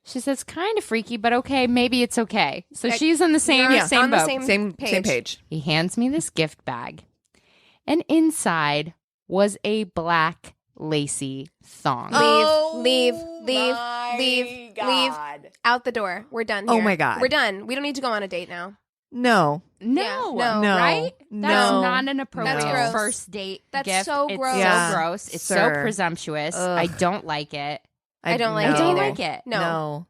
She says, kind of freaky, but okay, maybe it's okay. So she's on the same boat. Same page. He hands me this gift bag, and inside was a black lacy thong. Leave out the door. We're done here. Oh my God. We're done. We don't need to go on a date now. No, right? That's not an appropriate first date That's gift. so gross. It's so gross. It's so presumptuous. I don't like it. I don't like it. No.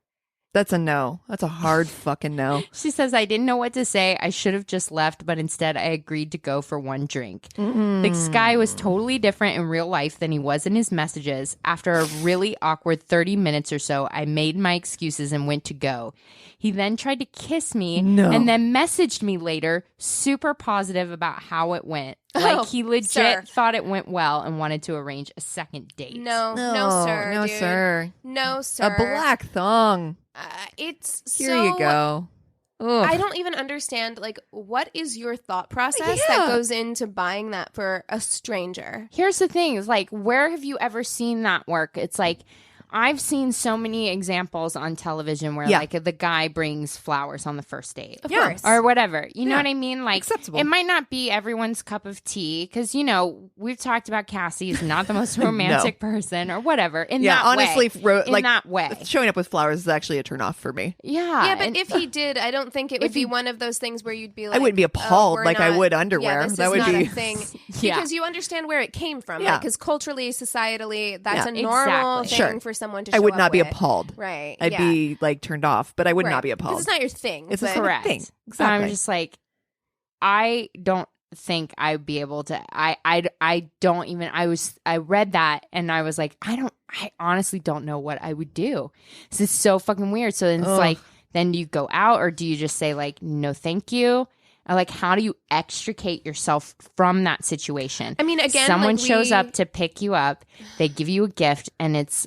That's a no. That's a hard fucking no. She says, I didn't know what to say. I should have just left, but instead I agreed to go for one drink. This guy was totally different in real life than he was in his messages. After a really awkward 30 minutes or so, I made my excuses and went to go. He then tried to kiss me and then messaged me later, super positive about how it went. Like he legit thought it went well and wanted to arrange a second date. No, sir. A black thong. Here you go. Ugh. I don't even understand, like, what is your thought process that goes into buying that for a stranger? Here's the thing, is like, where have you ever seen that work? It's like, I've seen so many examples on television where like the guy brings flowers on the first date. Of course. Or whatever. You know what I mean? Like, acceptable. It might not be everyone's cup of tea because, we've talked about Cassie is not the most romantic person or whatever. In that way. Showing up with flowers is actually a turnoff for me. Yeah, but if he did, I don't think it would be one of those things where you'd be like, I wouldn't be appalled like I would underwear. This that is would not be a thing. Because you understand where it came from. Because culturally, societally, that's a normal thing for someone to show up. I would not be with. appalled. Right. I'd be like turned off, but I would not be appalled. It's not your thing. It's but a correct thing. Exactly. I'm just like, I don't think I'd be able to. I don't even. I read that and I was like, I honestly don't know what I would do. This is so fucking weird. So then it's like, then do you go out or do you just say like, no, thank you? Or like, how do you extricate yourself from that situation? I mean, again, someone like shows up to pick you up, they give you a gift, and it's.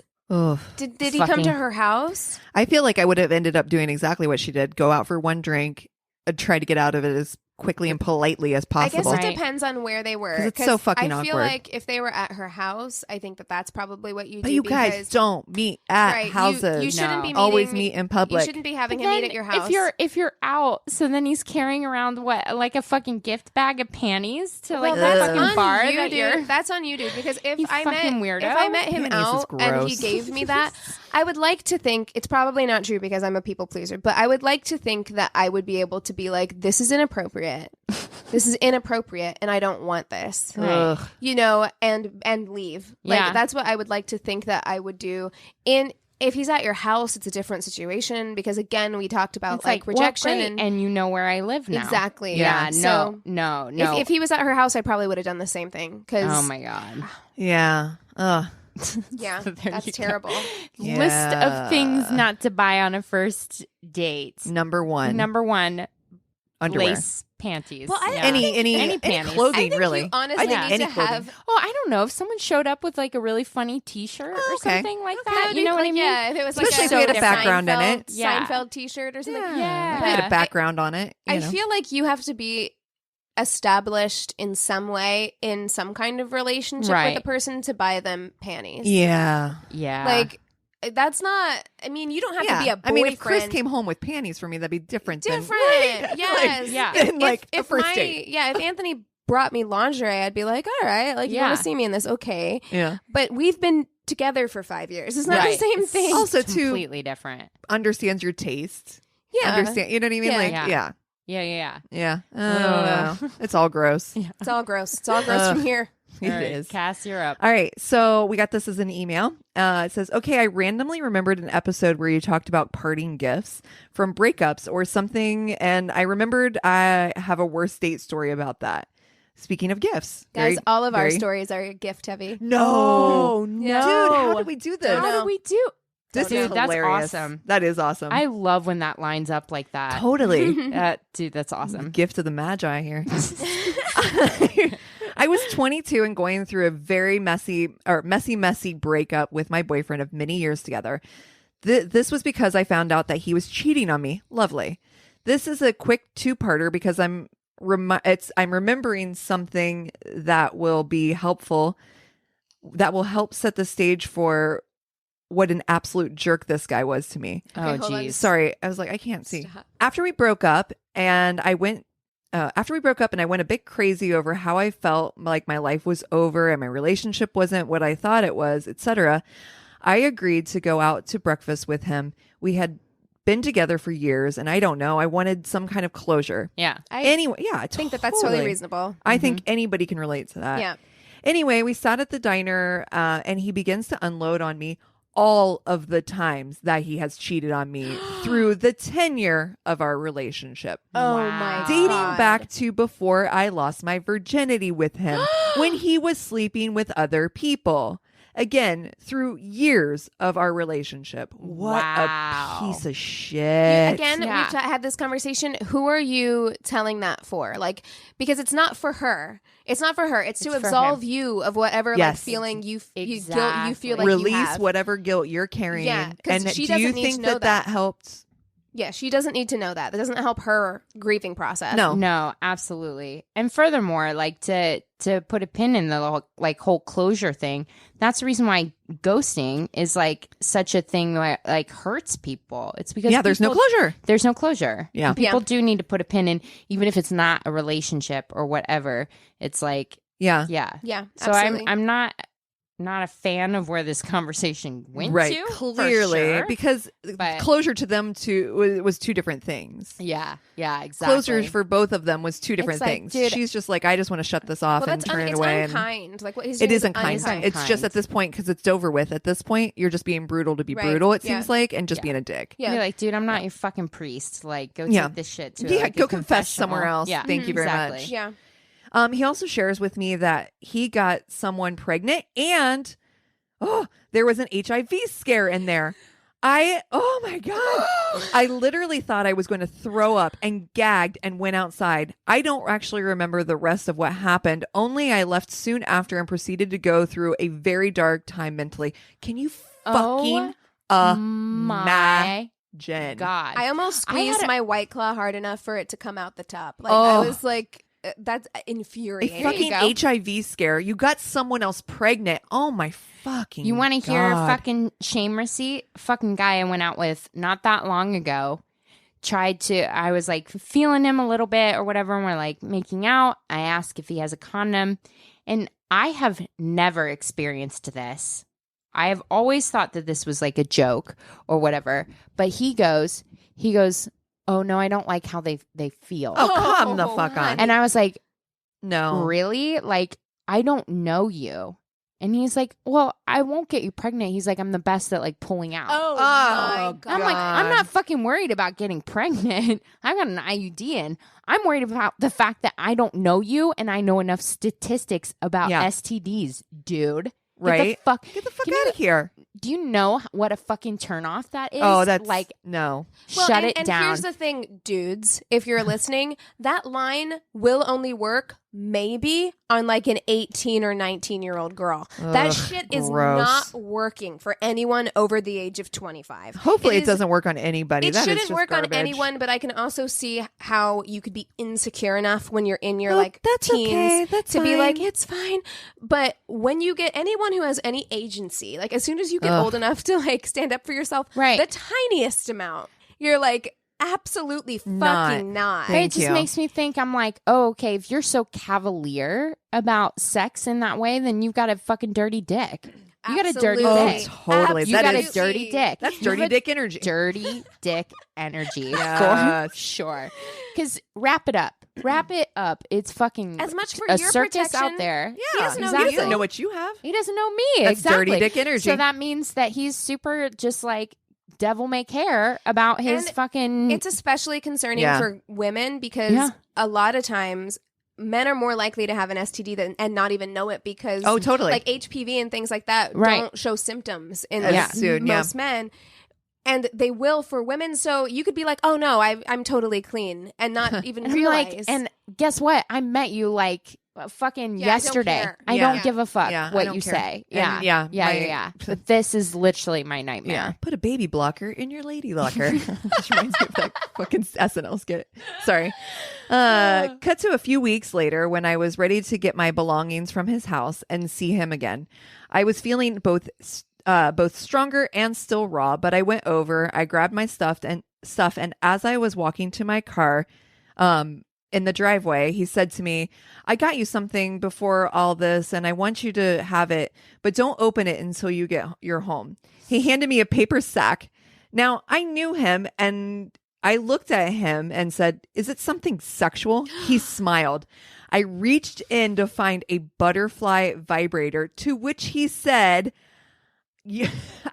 Did he come to her house? I feel like I would have ended up doing exactly what she did. Go out for one drink, try to get out of it as quickly and politely as possible. I guess it depends on where they were. It's so fucking I feel awkward. like if they were at her house, I think that that's probably what you do. But you guys don't meet at houses. You shouldn't be meeting, always meet in public. You shouldn't be having him meet at your house. If you're out, so then he's carrying around what, like a fucking gift bag of panties to like the that's fucking on bar you, that dude. you're. That's on you, dude. Because if You I fucking met weirdo. if I met him Panties is out and he gross. gave me that, I would like to think it's probably not true because I'm a people pleaser, but I would like to think that I would be able to be like, this is inappropriate. This is inappropriate and I don't want this. Ugh. You know, and leave. Like that's what I would like to think that I would do. If he's at your house, it's a different situation because again, we talked about It's like well, rejection great, and you know where I live now. Exactly. Yeah. So no. if he was at her house, I probably would have done the same thing. Oh my god. Yeah. Ugh. Yeah, So there that's you go. terrible. Yeah. List of things not to buy on a first date. Number one. Number one, underwear. lace panties. Well, I- Yeah. Any panties. clothing, I think really. you honestly I think need any to clothing. have. Oh, I don't know. If someone showed up with like a really funny T-shirt or okay. something like that, you know what I mean? Yeah, if it was Especially like if we had a Seinfeld- background in it. Yeah. Seinfeld T-shirt or something. Yeah. If we had a background on it. You I know. feel like you have to be established in some way in some kind of relationship Right. with the person to buy them panties. Yeah. Yeah. Like that's not. I mean, you don't have to be a boyfriend. I mean, if Chris came home with panties for me, that'd be different. different, Than, yes, yeah. Than like a first date. If Anthony brought me lingerie, I'd be like, all right, like you want to see me in this, okay. Yeah. But we've been together for 5 years. It's not Right. the same It's thing. Also, too, completely different. understands your taste. Yeah, Understand. You know what I mean? Yeah. Like, Yeah. yeah. Yeah. I don't know. It's all gross. it's all gross. It's all gross from here. It All right, is. Cass, you're up. All right. So we got this as an email. It says, okay, I randomly remembered an episode where you talked about parting gifts from breakups or something. And I remembered I have a worst date story about that. Speaking of gifts. Guys, all of our stories are gift heavy. No. Yeah. Dude, how did we do this? How did we do? This Dude, is that's hilarious. awesome. That is awesome. I love when that lines up like that. Totally. Dude, that's awesome. Gift of the Magi here. I was 22 and going through a very messy breakup with my boyfriend of many years together. This was because I found out that he was cheating on me. Lovely. This is a quick two-parter because I'm remembering something that will be helpful, that will help set the stage for what an absolute jerk this guy was to me. Oh, hold on. geez. Sorry, I was like, I can't see. Stop. After we broke up and I went a bit crazy over how I felt like my life was over and my relationship wasn't what I thought it was, etc., I agreed to go out to breakfast with him. We had been together for years and I don't know, I wanted some kind of closure. Yeah. Anyway, yeah, I think that that's totally reasonable. I think anybody can relate to that. Yeah. Anyway, we sat at the diner and he begins to unload on me all of the times that he has cheated on me through the tenure of our relationship. Oh Wow. my Dating God. back to before I lost my virginity with him when he was sleeping with other people. Again, through years of our relationship. What Wow. a piece of shit. Again, Yeah. we've had this conversation. Who are you telling that for? Like, because it's not for her. It's not for her. It's to It's for absolve him. you of whatever like Yes. feeling you guilt you Exactly. feel like Release you have. whatever guilt you're carrying. Yeah, 'cause and she do you doesn't need think to know that that. helped? Yeah, she doesn't need to know that. That doesn't help her grieving process. No. No, absolutely. And furthermore, like to put a pin in the whole closure thing, that's the reason why ghosting is like such a thing that like hurts people. It's because There's no people- closure. There's no closure. Yeah. And people do need to put a pin in, even if it's not a relationship or whatever. It's like, Yeah. yeah. Yeah, So absolutely. I'm not a fan of where this conversation went Right. to. for Clearly. sure. Because But- closure to them was two different things. Yeah, exactly. Closure for both of them was two different like, things. dude- She's just like, I just want to shut this off well, and that's turn it it's away. unkind. Like what he's It doing isn't kind. unkind. It's just at this point because it's over with. At this point, you're just being brutal to be Right. brutal. It Yeah. seems like, and just Yeah. being a dick. Yeah. You're like, dude, I'm not your fucking priest. Like, go Yeah. take this shit to Yeah, like, go a confess confessional. somewhere else. Yeah, Thank you very exactly. much. Yeah. He also shares with me that he got someone pregnant and there was an HIV scare in there. Oh my God. I literally thought I was going to throw up and gagged and went outside. I don't actually remember the rest of what happened. Only I left soon after and proceeded to go through a very dark time mentally. Can you fucking my imagine? God. I almost squeezed my White Claw hard enough for it to come out the top. Like I was like, that's infuriating. A fucking HIV scare. You got someone else pregnant. Oh my fucking You want to hear a God. fucking shame receipt? Fucking guy I went out with not that long ago I was like feeling him a little bit or whatever, and we're like making out. I ask if he has a condom, and I have never experienced this. I have always thought that this was like a joke or whatever, but he goes, oh no, I don't like how they feel. Oh, come the fuck on. And I was like, No. really? Like, I don't know you. And he's like, well, I won't get you pregnant. He's like, I'm the best at like pulling out. Oh my God. I'm like, I'm not fucking worried about getting pregnant. I've got an IUD in. I'm worried about the fact that I don't know you and I know enough statistics about STDs, dude. Right? Get the fuck out of here. Do you know what a fucking turnoff that is? Oh, that's like, no. Shut it and down. Here's the thing, dudes. If you're listening, that line will only work maybe on like an 18 or 19-year-old girl. That shit is gross. not working for anyone over the age of 25. Hopefully it doesn't work on anybody. It That is shouldn't just work garbage. on anyone, but I can also see how you could be insecure enough when you're in your that's teens okay. That's to be like, fine. it's fine. But when you get anyone who has any agency, like as soon as you get old enough to like stand up for yourself, right, the tiniest amount, you're like, absolutely fucking not. But it just makes me think, I'm like, oh, okay, if you're so cavalier about sex in that way, then you've got a fucking dirty dick. You got a dirty dick. Totally. You got a dirty dick. That's dirty dick energy. Dirty dick energy. Yes. For sure. Because wrap it up. It's fucking as much for a your circus protection. out there. He doesn't know He you. doesn't know what you have. He doesn't know me. That's exactly. dirty dick energy. So that means that he's super just like devil may care about his And fucking... It's especially concerning for women because a lot of times men are more likely to have an STD and not even know it because totally. like HPV and things like that don't show symptoms in most men. And they will for women. So you could be like, oh no, I'm totally clean and not even realize. Like, and guess what? I met you like fucking yesterday. I don't give a fuck what you care. say. And Yeah. But this is literally my nightmare. Yeah. Put a baby blocker in your lady locker. Which reminds me of that fucking SNL skit. Sorry. Cut to a few weeks later when I was ready to get my belongings from his house and see him again. I was feeling both stronger and still raw, but I went over, I grabbed my stuff and as I was walking to my car, in the driveway, he said to me, I got you something before all this and I want you to have it, but don't open it until you get your home. He handed me a paper sack. Now, I knew him and I looked at him and said, is it something sexual? He smiled. I reached in to find a butterfly vibrator, to which he said,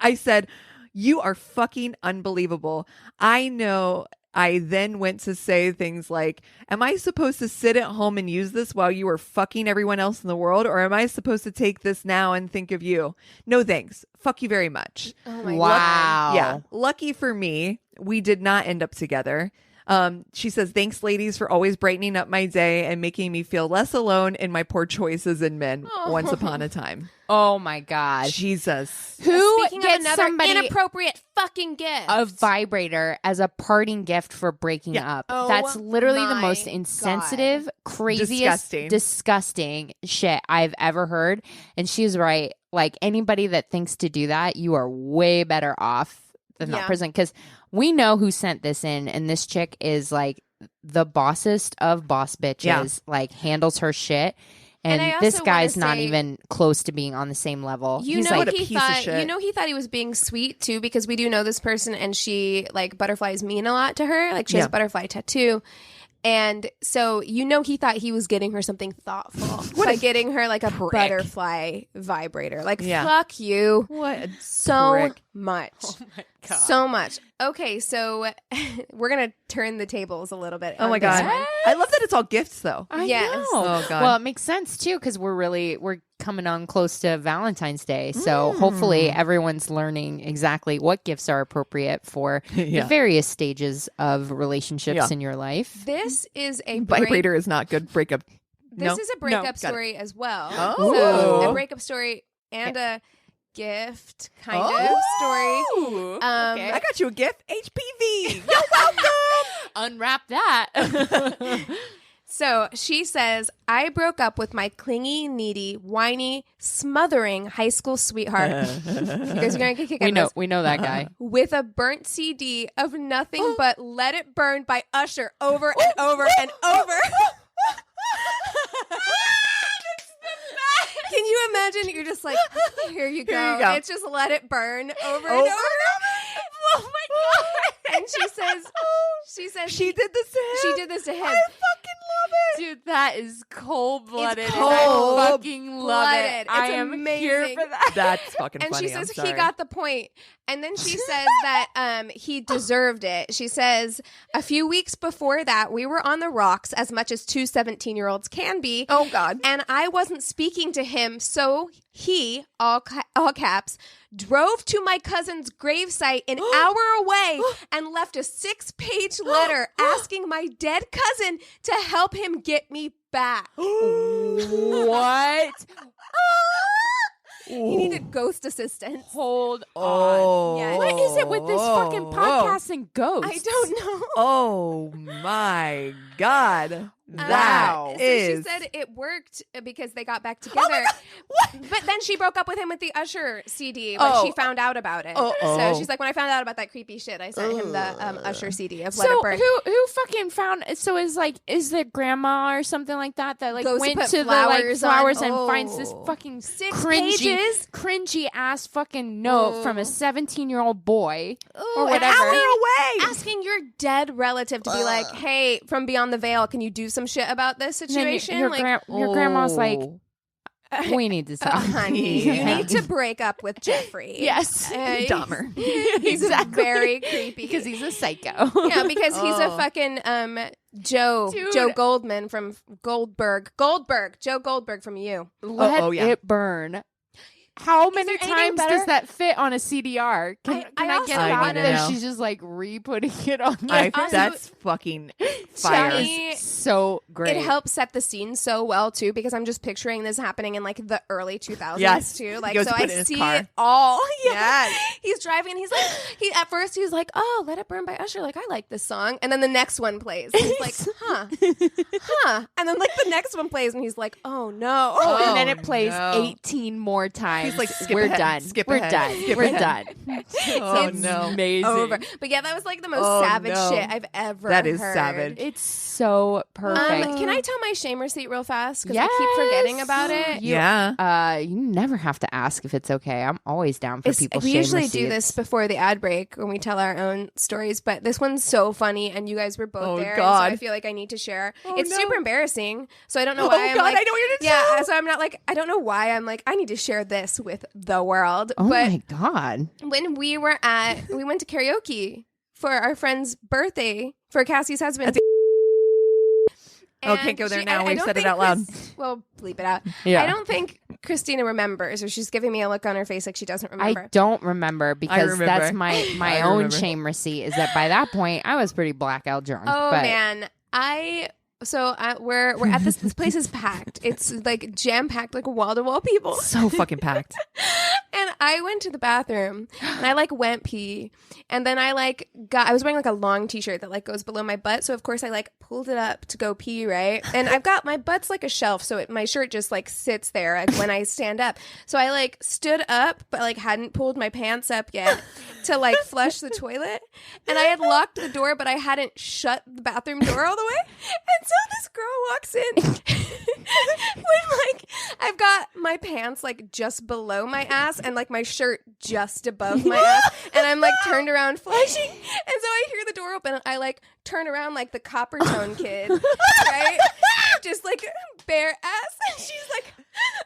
I said, you are fucking unbelievable. I know. I then went to say things like, am I supposed to sit at home and use this while you are fucking everyone else in the world? Or am I supposed to take this now and think of you? No, thanks. Fuck you very much. Oh my wow. God. Yeah. Lucky for me, we did not end up together. She says, thanks, ladies, for always brightening up my day and making me feel less alone in my poor choices in men once upon a time. Oh, my God. Jesus. Who Speaking gets of another somebody inappropriate fucking gift? a vibrator as a parting gift for breaking up? Oh, That's literally the my most insensitive, craziest, disgusting shit I've ever heard. And she's right. Like, anybody that thinks to do that, you are way better off than that person. Because we know who sent this in, and this chick is like the bossest of boss bitches, like handles her shit. And this guy's not even close to being on the same level. You He's know, like, he thought he was being sweet too, because we do know this person, and she like butterflies mean a lot to her. Like she has a butterfly tattoo. And so, he thought he was getting her something thoughtful by getting her like a butterfly vibrator. Like, fuck you. What a so prick. much. Oh my God. God. So much. Okay, so we're going to turn the tables a little bit. Oh my on this God. one. I love that it's all gifts though. I Yes. know. Oh, God. Well, it makes sense too because we're coming on close to Valentine's Day, so hopefully everyone's learning exactly what gifts are appropriate for the various stages of relationships in your life. This is a Vibrator is not good. Breakup. This No? is a breakup Got it. story as well. Oh. So a breakup story and a gift kind of story. Okay. I got you a gift. HPV. You're welcome. Unwrap that. So she says, I broke up with my clingy, needy, whiny, smothering high school sweetheart. You guys are going to get kicked out. We know that guy. With a burnt CD of nothing but Let It Burn by Usher over and over and over. Can you imagine? You're just like, here you go. Here you go. It's just Let It Burn over and over. Oh my God. And she says She did this to him. She did this to him. I fucking love it. Dude, that is cold-blooded. It's and I cold fucking love it. blooded. I It's am amazing. here for that. That's fucking And funny. she says I'm he sorry. got the point. And then she says that he deserved it. She says, a few weeks before that, we were on the rocks as much as two 17-year-olds can be. Oh, God. And I wasn't speaking to him, so he, all caps, drove to my cousin's gravesite an hour away and left a 6-page letter asking my dead cousin to help him get me back. What? He needed ghost assistance. Hold on. Oh. Yeah. What is it with this fucking podcast and ghosts? I don't know. Oh, my God. So That is. she said it worked because they got back together. But then she broke up with him with the Usher CD when she found out about it. So she's like, when I found out about that creepy shit, I sent him the Usher CD of Let It So Burn. who fucking found? So is the grandma or something like that like Goes to went put to the flowers on- flowers and finds this fucking 6 cringy ass fucking note from a 17-year-old boy or An whatever. hour away. Asking your dead relative to be like, hey, from beyond the veil, can you do some shit about this And then situation? your grandma's like, Oh. we need to talk. Honey, Yeah. you need to break up with Jeffrey. Yes. Dahmer. He's Exactly. very creepy. Because he's a psycho. Yeah, because he's a fucking Joe Dude. Goldman from Joe Goldberg from You. Let yeah. it burn. How many there anything times better? does that fit on a CDR? Can I I also get I that? wanna That know. she's just like re-putting it on there. also- That's fucking That fire. is so great. It helps set the scene so well too, because I'm just picturing this happening in like the early 2000s Yes. too. He Like, goes so to put I it in his see car. it all. Yeah. Yes. He's driving and he's like, at first he was like, oh, Let It Burn by Usher. Like, I like this song. And then the next one plays. And he's like, huh. And then like the next one plays and he's like, oh no. Oh, and then Oh, it plays no. 18 more times. He's like, skip we're ahead, done. skip we're ahead, done. skip We're ahead. done. Oh, It's no. Amazing. Over. But yeah, that was like the most Oh, savage no. shit I've ever That is heard. savage. It's so perfect. Can I tell my shame receipt real fast? Because Yes. I keep forgetting about it. Yeah. You never have to ask if it's okay. I'm always down for people's We shame usually receipts. do this before the ad break when we tell our own stories, but this one's so funny, and you guys were both Oh, there, God. and so I feel like I need to share. Oh, it's no. super embarrassing, so I don't know Oh, why I'm God, like, I know what you're gonna yeah, tell. so I'm not like, I don't know why I'm like, I need to share this with the world. Oh but my God. when we went to karaoke for our friend's birthday for Cassie's husband. Oh, can't go there now. We've don't said it think out loud. Well, bleep it out. Yeah. I don't think Christina remembers, or she's giving me a look on her face like she doesn't remember. I don't remember because remember. that's my I own remember. shame receipt is that by that point I was pretty blackout drunk. Oh but man, we're at this place is packed. It's like jam packed, like wall to wall people. So fucking packed. And I went to the bathroom and I like went pee, and then I was wearing like a long t-shirt that like goes below my butt, so of course I like pulled it up to go pee, right? And I've got my butt's like a shelf, so my shirt just like sits there like, when I stand up. So I like stood up but like hadn't pulled my pants up yet to like flush the toilet, and I had locked the door but I hadn't shut the bathroom door all the way. And so this girl walks in when like I've got my pants like just below my ass and like my shirt just above my ass, and I'm like turned around flushing, and so I hear the door open and I like turn around like the Copper Tone kid, right? Just like bare ass, and she's like,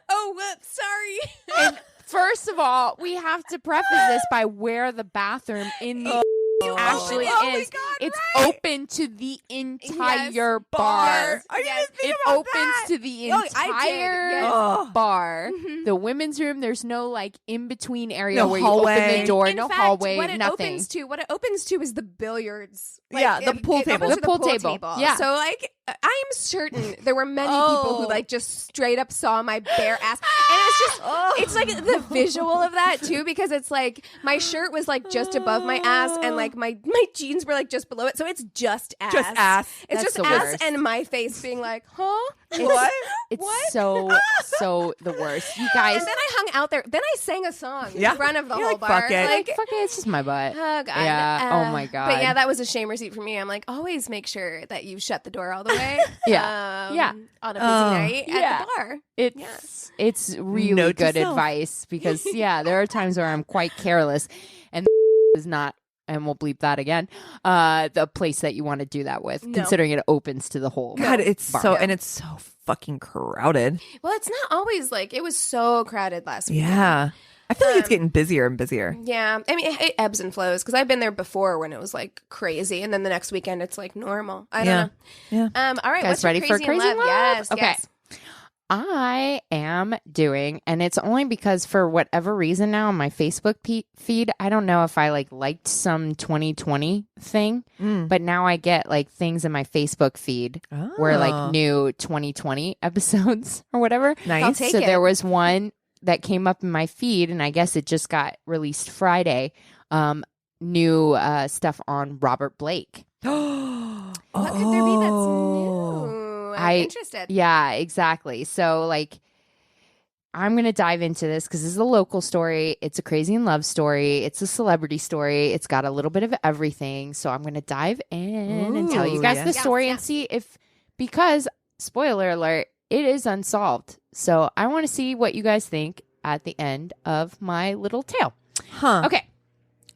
oh whoops, sorry. and First of all, we have to preface this by where the bathroom in the actually is. It's open to the entire bar. It opens to the entire bar. Mm-hmm. The women's room, there's no like in between area No where hallway. you open the door, In no fact, hallway, what it nothing. opens to is the billiards. The pool table. opens to The pool table. Yeah. So like I am certain there were many people who like just straight up saw my bare ass, and it's just it's like the visual of that too, because it's like my shirt was like just above my ass, and like my jeans were like just below it, so it's just ass. Just ass. It's That's just the ass worst. and my face being like, huh? It's so the worst. You guys, And then I hung out there. Then I sang a song Yeah. in front of the You're whole like, bar. fuck it. Like, fuck it, it's just my butt. oh god. Yeah. Oh my god. But yeah, that was a shame receipt for me. I'm like, always make sure that you shut the door all the way. Yeah. On a busy night at Yeah. the bar. It's really Note to good self. advice because there are times where I'm quite careless, and is not, and we'll bleep that again, the place that you want to do that with, No. considering it opens to the whole God, it's bar. so, and it's so fucking crowded. Well, it's not always like, it was so crowded last week. Yeah. I feel like it's getting busier and busier. Yeah. I mean, it ebbs and flows because I've been there before when it was like crazy, and then the next weekend it's like normal. I don't know. Yeah. All right. Guys, what's your ready for crazy in crazy love? love? Yes. Okay. Yes. I am doing, and it's only because for whatever reason now on my Facebook feed, I don't know if I liked some 2020 thing, but now I get like things in my Facebook feed where like new 2020 episodes or whatever. Nice. I'll take So it. there was one that came up in my feed, and I guess it just got released Friday. New stuff on Robert Blake. What could there be that's new? I'm interested. Yeah, exactly. So like, I'm going to dive into this because this is a local story. It's a crazy in love story. It's a celebrity story. It's got a little bit of everything. So I'm going to dive in and tell you guys yes. the story and Yes. see because spoiler alert, it is unsolved. So I want to see what you guys think at the end of my little tale. Huh. Okay.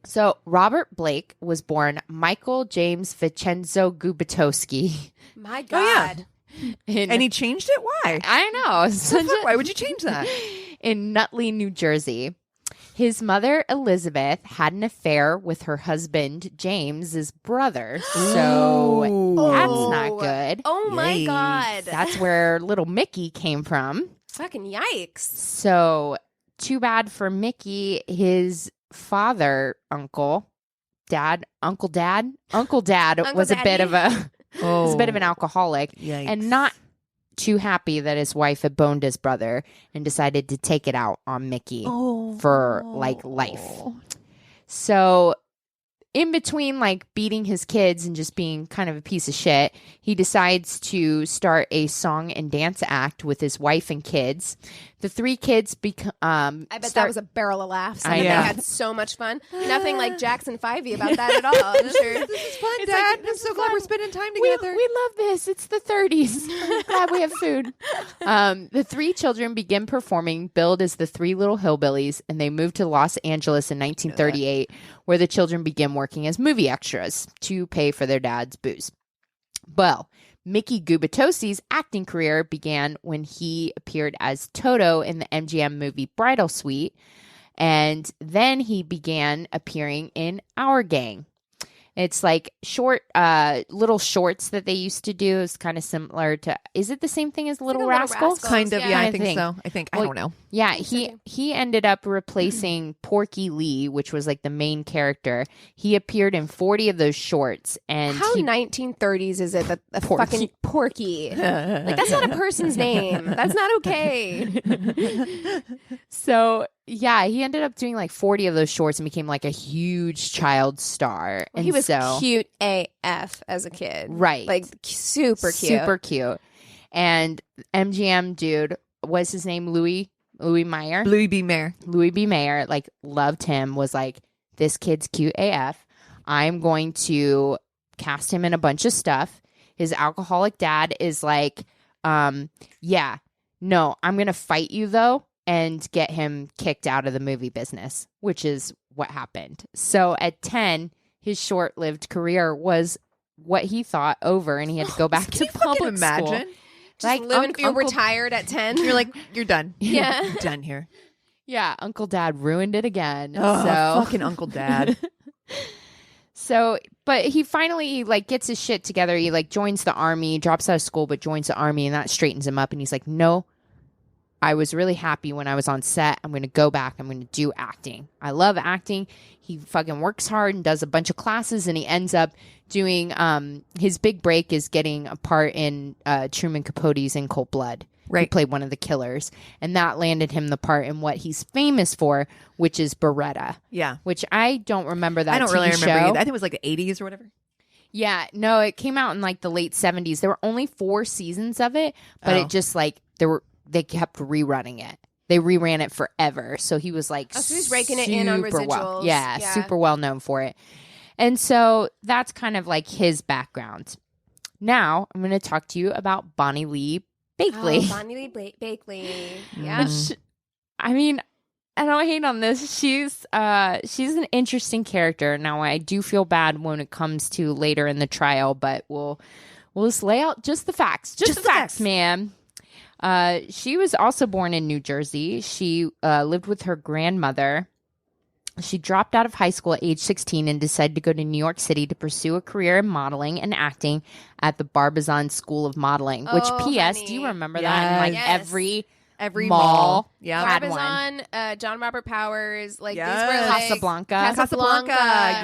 So Robert Blake was born Michael James Vincenzo Gubitowski. My Oh, yeah. God. And he changed it? Why? I know. Why would you change that? In Nutley, New Jersey. His mother, Elizabeth, had an affair with her husband, James's brother. So that's not good. Oh my Yikes. God. That's where little Mickey came from. Fucking yikes. So too bad for Mickey. His father, Uncle Dad was a bit of a was a bit of an alcoholic. Yikes. And not too happy that his wife had boned his brother and decided to take it out on Mickey for like life. So in between like beating his kids and just being kind of a piece of shit, he decides to start a song and dance act with his wife and kids. The three kids I bet that was a barrel of laughs. I I bet they know. had so much fun. Nothing like Jackson 5e about that at all. I'm sure. This is fun, It's Dad. like, I'm this so is glad fun. we're spending time We together. love this. It's the 30s. I'm glad we have food. The three children begin performing, billed as the Three Little Hillbillies, and they moved to Los Angeles in 1938, where the children begin working as movie extras to pay for their dad's booze. Well, Mickey Gubitowski's acting career began when he appeared as Toto in the MGM movie Bridal Suite, and then he began appearing in Our Gang. It's like short, little shorts that they used to do. Is kind of similar to. Is it the same thing as Little like a Little Rascals? Rascals. Kind of, Yeah. yeah, I Kinda think thing. so. I think, I Well, don't know. Yeah, he ended up replacing Porky Lee, which was like the main character. He appeared in 40 of those shorts, and How he 1930s is it that a Porky. fucking Porky? Like, that's not a person's name. That's not okay. So yeah, he ended up doing like 40 of those shorts and became like a huge child star. And He was so, cute AF as a kid. Right. Like, super cute. super cute. And MGM dude, was his name Louis Meyer? Louis B. Mayer. Louis B. Mayer, like, loved him, was like, this kid's cute AF. I'm going to cast him in a bunch of stuff. His alcoholic dad is like, yeah, no, I'm going to fight you though and get him kicked out of the movie business, which is what happened. So at 10, his short-lived career was what he thought over, and he had to go back to public school. Imagine. Just Like, living, you're Uncle- retired at 10. You're like, you're done. Yeah. You're done here. Yeah, Uncle Dad ruined it again. Oh, so fucking Uncle Dad. So, but he finally like gets his shit together. He like joins the army, drops out of school, but joins the army, and that straightens him up. And he's like, no, I was really happy when I was on set. I'm going to go back. I'm going to do acting. I love acting. He fucking works hard and does a bunch of classes, and he ends up doing his big break is getting a part in Truman Capote's In Cold Blood. Right. He played one of the killers, and that landed him the part in what he's famous for, which is Beretta. Yeah. Which I don't remember that I don't TV really remember show. either. I think it was like the 80s or whatever. Yeah. No, it came out in like the late 70s. There were only 4 seasons of it, but it just like they kept rerunning it. They reran it forever. So he was like, so he's raking it in on residuals. Yeah, super well known for it. And so that's kind of like his background. Now I'm going to talk to you about Bonnie Lee Bakley. Oh, Bonnie Lee Bakley. Yeah. Which, I mean, I don't hate on this. She's an interesting character. Now, I do feel bad when it comes to later in the trial, but we'll just lay out just the facts. Just the facts, man. She was also born in New Jersey. She lived with her grandmother. She dropped out of high school at age 16 and decided to go to New York City to pursue a career in modeling and acting at the Barbizon School of Modeling. Which, P.S., do you remember that? In like every mall. Yeah, Barbizon, John Robert Powers, like these were like Casablanca.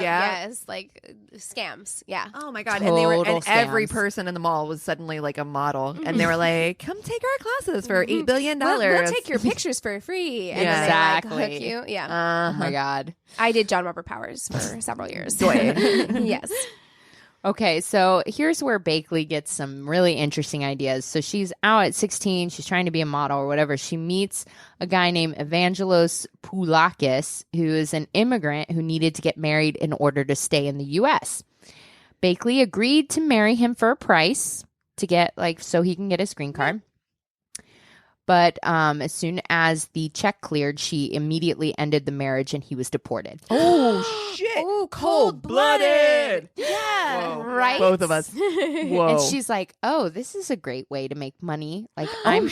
Yeah. Yes, like scams. Yeah. Oh my God. Total And every scams. person in the mall was suddenly like a model. And they were like, come take our classes for $8 billion. We'll take your pictures for free. And then they like hook you. Yeah. Oh my God. I did John Robert Powers for several years. Yes. Okay, so here's where Bakley gets some really interesting ideas. So she's out at 16. She's trying to be a model or whatever. She meets a guy named Evangelos Poulakis, who is an immigrant who needed to get married in order to stay in the U.S. Bakley agreed to marry him for a price to get, like, so he can get his green card. But as soon as the check cleared, she immediately ended the marriage and he was deported. Oh, shit. Oh, cold-blooded. Yeah. Whoa. Right? Both of us. Whoa. And she's like, oh, this is a great way to make money. Like, I'm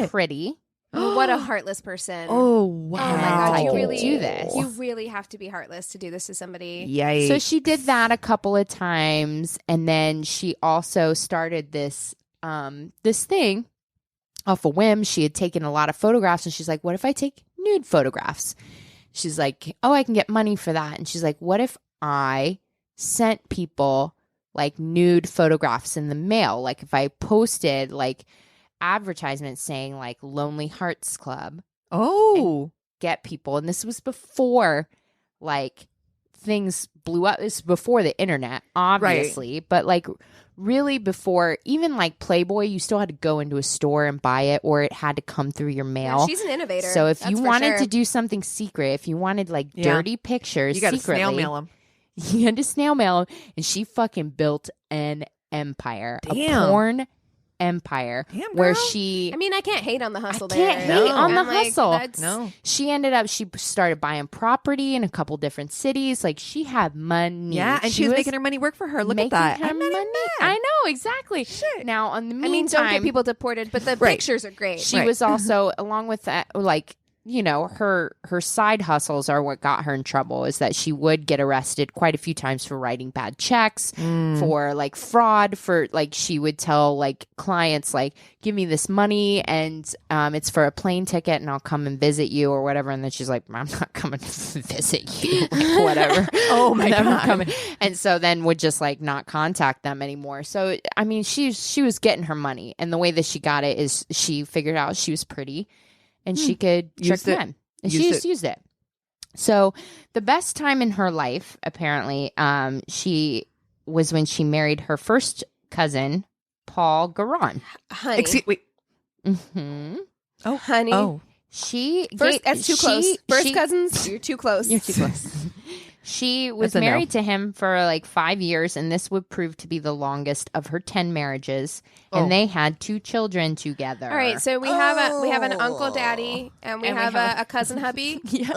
pretty. Oh, what a heartless person. Oh, wow. Oh, my God. I You can really do this. You really have to be heartless to do this to somebody. Yikes. So she did that a couple of times. And then she also started this thing. Off a whim, she had taken a lot of photographs, and she's like, what if I take nude photographs? She's like, oh, I can get money for that. And she's like, what if I sent people like nude photographs in the mail? Like if I posted like advertisements saying like Lonely Hearts Club. Oh. Get people. And this was before like things blew up. This was before the internet, obviously. Right. But like really before even like Playboy, you still had to go into a store and buy it, or it had to come through your mail. Yeah, she's an innovator. So if you wanted to do something secret, if you wanted like dirty pictures, you got to secretly, snail mail them. You had to snail mail them, and she fucking built an empire, a porn empire. Damn, where girl. she. I mean, I can't hate on the hustle. I can't hate on the hustle. No, she ended up. She started buying property in a couple different cities. Like she had money. Yeah, and she was making her money work for her. Look at that. Her money. I know exactly. Shit. Now, on the meantime, I mean, don't get people deported, but the pictures are great. She was also, along with that, like, you know, her side hustles are what got her in trouble, is that she would get arrested quite a few times for writing bad checks, for like fraud, for like she would tell like clients like, give me this money and it's for a plane ticket and I'll come and visit you or whatever, and then she's like, I'm not coming to visit you, like, whatever. Oh my God. Coming. And so then would just like not contact them anymore. So I mean, she was getting her money, and the way that she got it is she figured out she was pretty and she could trick men. And she just used it. So the best time in her life, apparently, she was when she married her first cousin, Paul Garon. Honey. Wait. Mm-hmm. Oh, honey. Oh. That's too close. First cousins, you're too close. You're too close. She was married to him for like 5 years, and this would prove to be the longest of her 10 marriages. And they had 2 children together. All right, so we have an uncle daddy, and we have a cousin hubby. Yeah.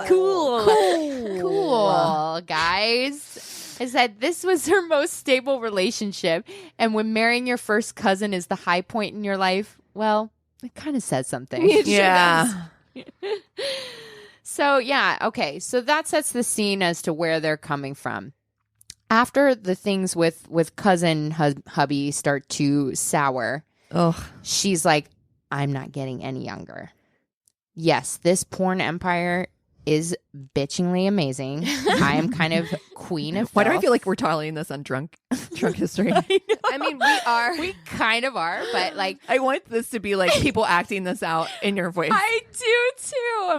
Cool, guys. I said this was her most stable relationship, and when marrying your first cousin is the high point in your life, well, it kind of says something. It sure does. So, yeah, okay. So that sets the scene as to where they're coming from. After the things with cousin hubby start to sour, she's like, I'm not getting any younger. Yes, this porn empire is bitchingly amazing. I am kind of queen of Why do I filth. feel like we're telling this on drunk history? I mean, we are. We kind of are, but like I want this to be like people acting this out in your voice. I do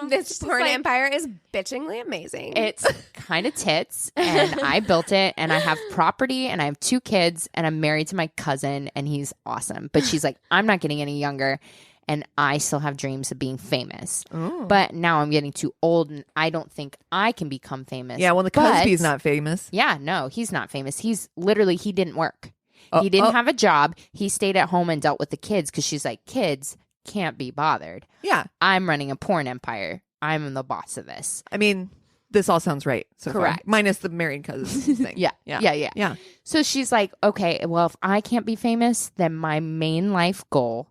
too. This porn empire is bitchingly amazing. It's kind of tits, and I built it, and I have property, and I have 2 kids, and I'm married to my cousin, and he's awesome. But she's like, I'm not getting any younger, and I still have dreams of being famous. Oh. But now I'm getting too old, and I don't think I can become famous. Yeah, well, the Cosby's not famous. Yeah, no, he's not famous. He's literally, he didn't work. He didn't have a job. He stayed at home and dealt with the kids because she's like, kids can't be bothered. Yeah. I'm running a porn empire. I'm the boss of this. I mean, this all sounds right. So correct. Far. Minus the married cousins thing. Yeah. So she's like, okay, well, if I can't be famous, then my main life goal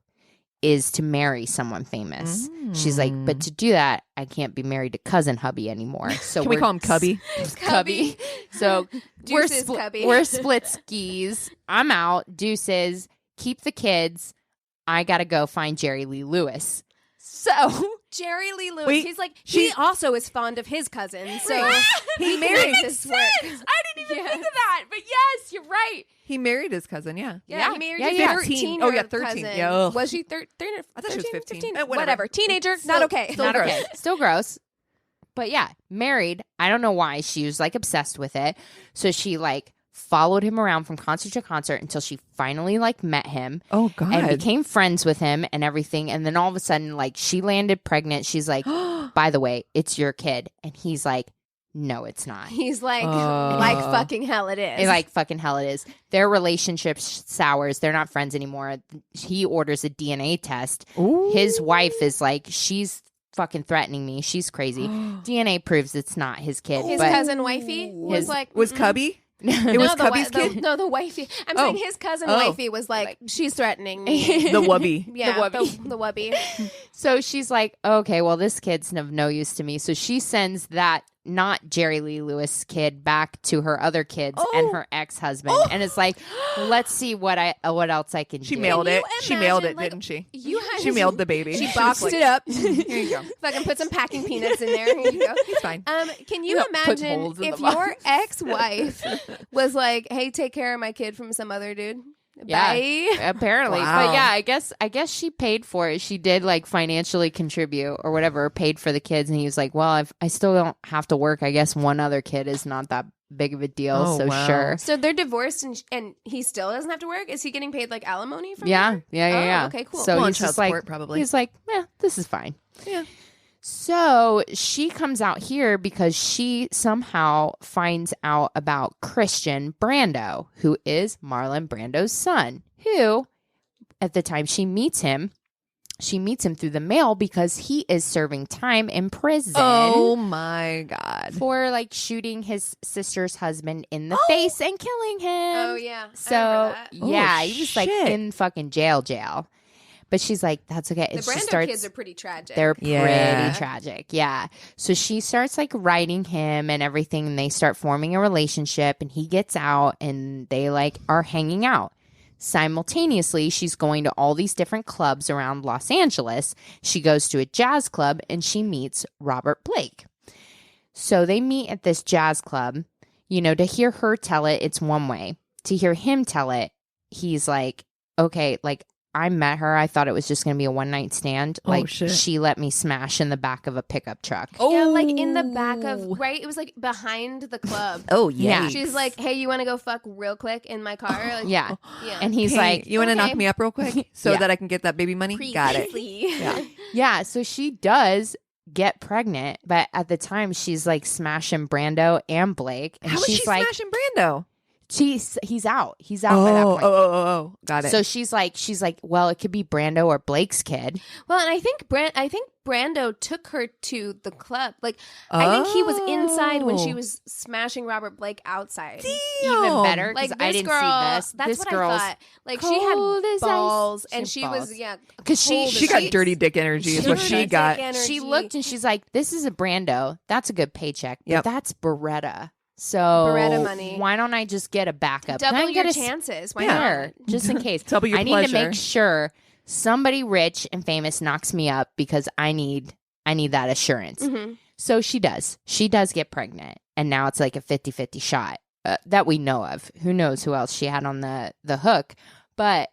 is to marry someone famous. She's like, but to do that, I can't be married to cousin hubby anymore. So Can we call him Cubby? Cubby. So Deuces, Cubby. we're split skis. I'm out. Deuces. Keep the kids. I gotta go find Jerry Lee Lewis. So Jerry Lee Lewis. Wait, He's like, he also is fond of his cousin. So he married this work. I didn't even think of that. But yes, you're right. He married his cousin, yeah. Yeah, he married Yeah, his yeah. 13 Oh, yeah, 13. cousin. Yeah. Was she 13? I thought she was 15. 15? Whatever. Whatever. Teenager, not okay. Still Not gross. okay. Still gross. But yeah, married. I don't know why. She was like obsessed with it. So she like followed him around from concert to concert until she finally like met him. Oh, God. And became friends with him and everything. And then all of a sudden, like she landed pregnant. She's like, by the way, it's your kid. And he's like, no, it's not. He's like fucking hell it is. Like fucking hell it is. Their relationship sours. They're not friends anymore. He orders a DNA test. Ooh. His wife is like, she's fucking threatening me. She's crazy. DNA proves it's not his kid. His but cousin wifey was like, Was Cubby? It was Cubby's kid? No, the wifey. I'm saying his cousin wifey was like, she's threatening me. The wubby. Yeah, the wubby. the wubby. So she's like, okay, well, this kid's of no use to me. So she sends that not Jerry Lee Lewis kid back to her other kids and her ex-husband. And it's like, let's see what else I can do. She mailed it. She mailed it, like, didn't she? She mailed the baby. She boxed it up. Here you go. Fucking put some packing peanuts in there. Here you go. It's fine. Can you imagine holes in if the box. your ex-wife was like, "Hey, take care of my kid from some other dude"? Yeah, Bye. apparently. Wow. But yeah, I guess she paid for it. She did like financially contribute or whatever, paid for the kids. And he was like, well, if I still don't have to work, I guess one other kid is not that big of a deal. Oh, So wow. sure. So they're divorced, and he still doesn't have to work. Is he getting paid like alimony from Yeah, her? yeah. Okay, cool. So Well, he's and child just like, support, probably. he's like, this is fine. Yeah. So she comes out here because she somehow finds out about Christian Brando, who is Marlon Brando's son, who at the time she meets him through the mail because he is serving time in prison. Oh, my God. For like shooting his sister's husband in the face and killing him. Oh yeah. So yeah, Oh, he was like shit. in fucking jail. But she's like, that's okay. The It just Brando starts, kids are pretty tragic. they're Yeah. pretty tragic. Yeah. So she starts like writing him and everything, and they start forming a relationship, and he gets out and they like are hanging out. Simultaneously, she's going to all these different clubs around Los Angeles. She goes to a jazz club and she meets Robert Blake. So they meet at this jazz club. You know, to hear her tell it, it's one way. To hear him tell it, he's like, okay, like, I met her. I thought it was just going to be a one-night stand. Like, shit. she let me smash in the back of a pickup truck. Yeah, like in the back of It was like behind the club. Oh, yeah. She's like, "Hey, you want to go fuck real quick in my car?" Like, Yeah. yeah. And he's Hey, like, you want to okay. knock me up real quick so Yeah. that I can get that baby money? Got it. Yeah. yeah. So she does get pregnant, but at the time she's like smashing Brando and Blake. And How is she's she like, smashing Brando? He's out. He's out by that point. Oh, got it. So she's like, well, it could be Brando or Blake's kid. Well, and I think Brando took her to the club. Like, I think he was inside when she was smashing Robert Blake outside. Even better, Like, because this I didn't girl, see this. That's This what girl's I thought. Like, she had balls, and she was, because she got dirty dick energy is what she got. She looked and she's like, this is a Brando. That's a good paycheck. But Yep. that's Beretta. So Beretta money. Why don't I just get a backup? Double Can I your get chances. Why spare, not? just in case. Double your I need pleasure. to make sure somebody rich and famous knocks me up because I need that assurance. Mm-hmm. So she does. She does get pregnant. And now it's like a 50-50 shot that we know of. Who knows who else she had on the hook. But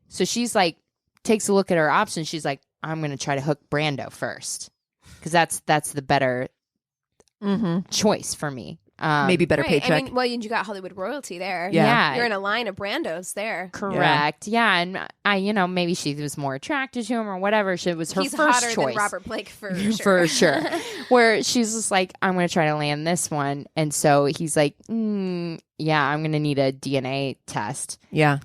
so she's like, takes a look at her options. She's like, I'm going to try to hook Brando first. Because that's the better choice for me. Maybe better paycheck. I mean, well, you got Hollywood royalty there. Yeah. You're in a line of Brandos there. Correct. Yeah. And I, maybe she was more attracted to him or whatever. It was her He's first hotter choice. than Robert Blake for sure. For sure. Where she's just like, I'm going to try to land this one. And so he's like, yeah, I'm going to need a DNA test. Yeah.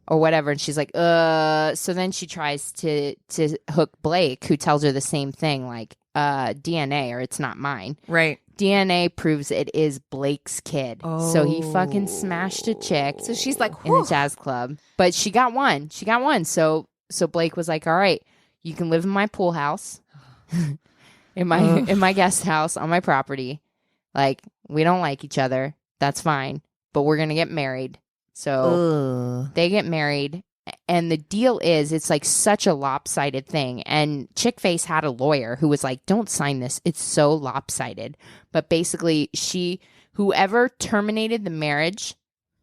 Or whatever. And she's like, so then she tries to hook Blake, who tells her the same thing, like, DNA or it's not mine. Right. DNA proves it is Blake's kid. So he fucking smashed a chick. So she's like, in the jazz club. But she got one. So Blake was like, all right, you can live in my pool house, in my guest house on my property. Like, we don't like each other. That's fine. But we're going to get married. So they get married. And the deal is, it's like such a lopsided thing. And Chickface had a lawyer who was like, don't sign this. It's so lopsided. But basically, whoever terminated the marriage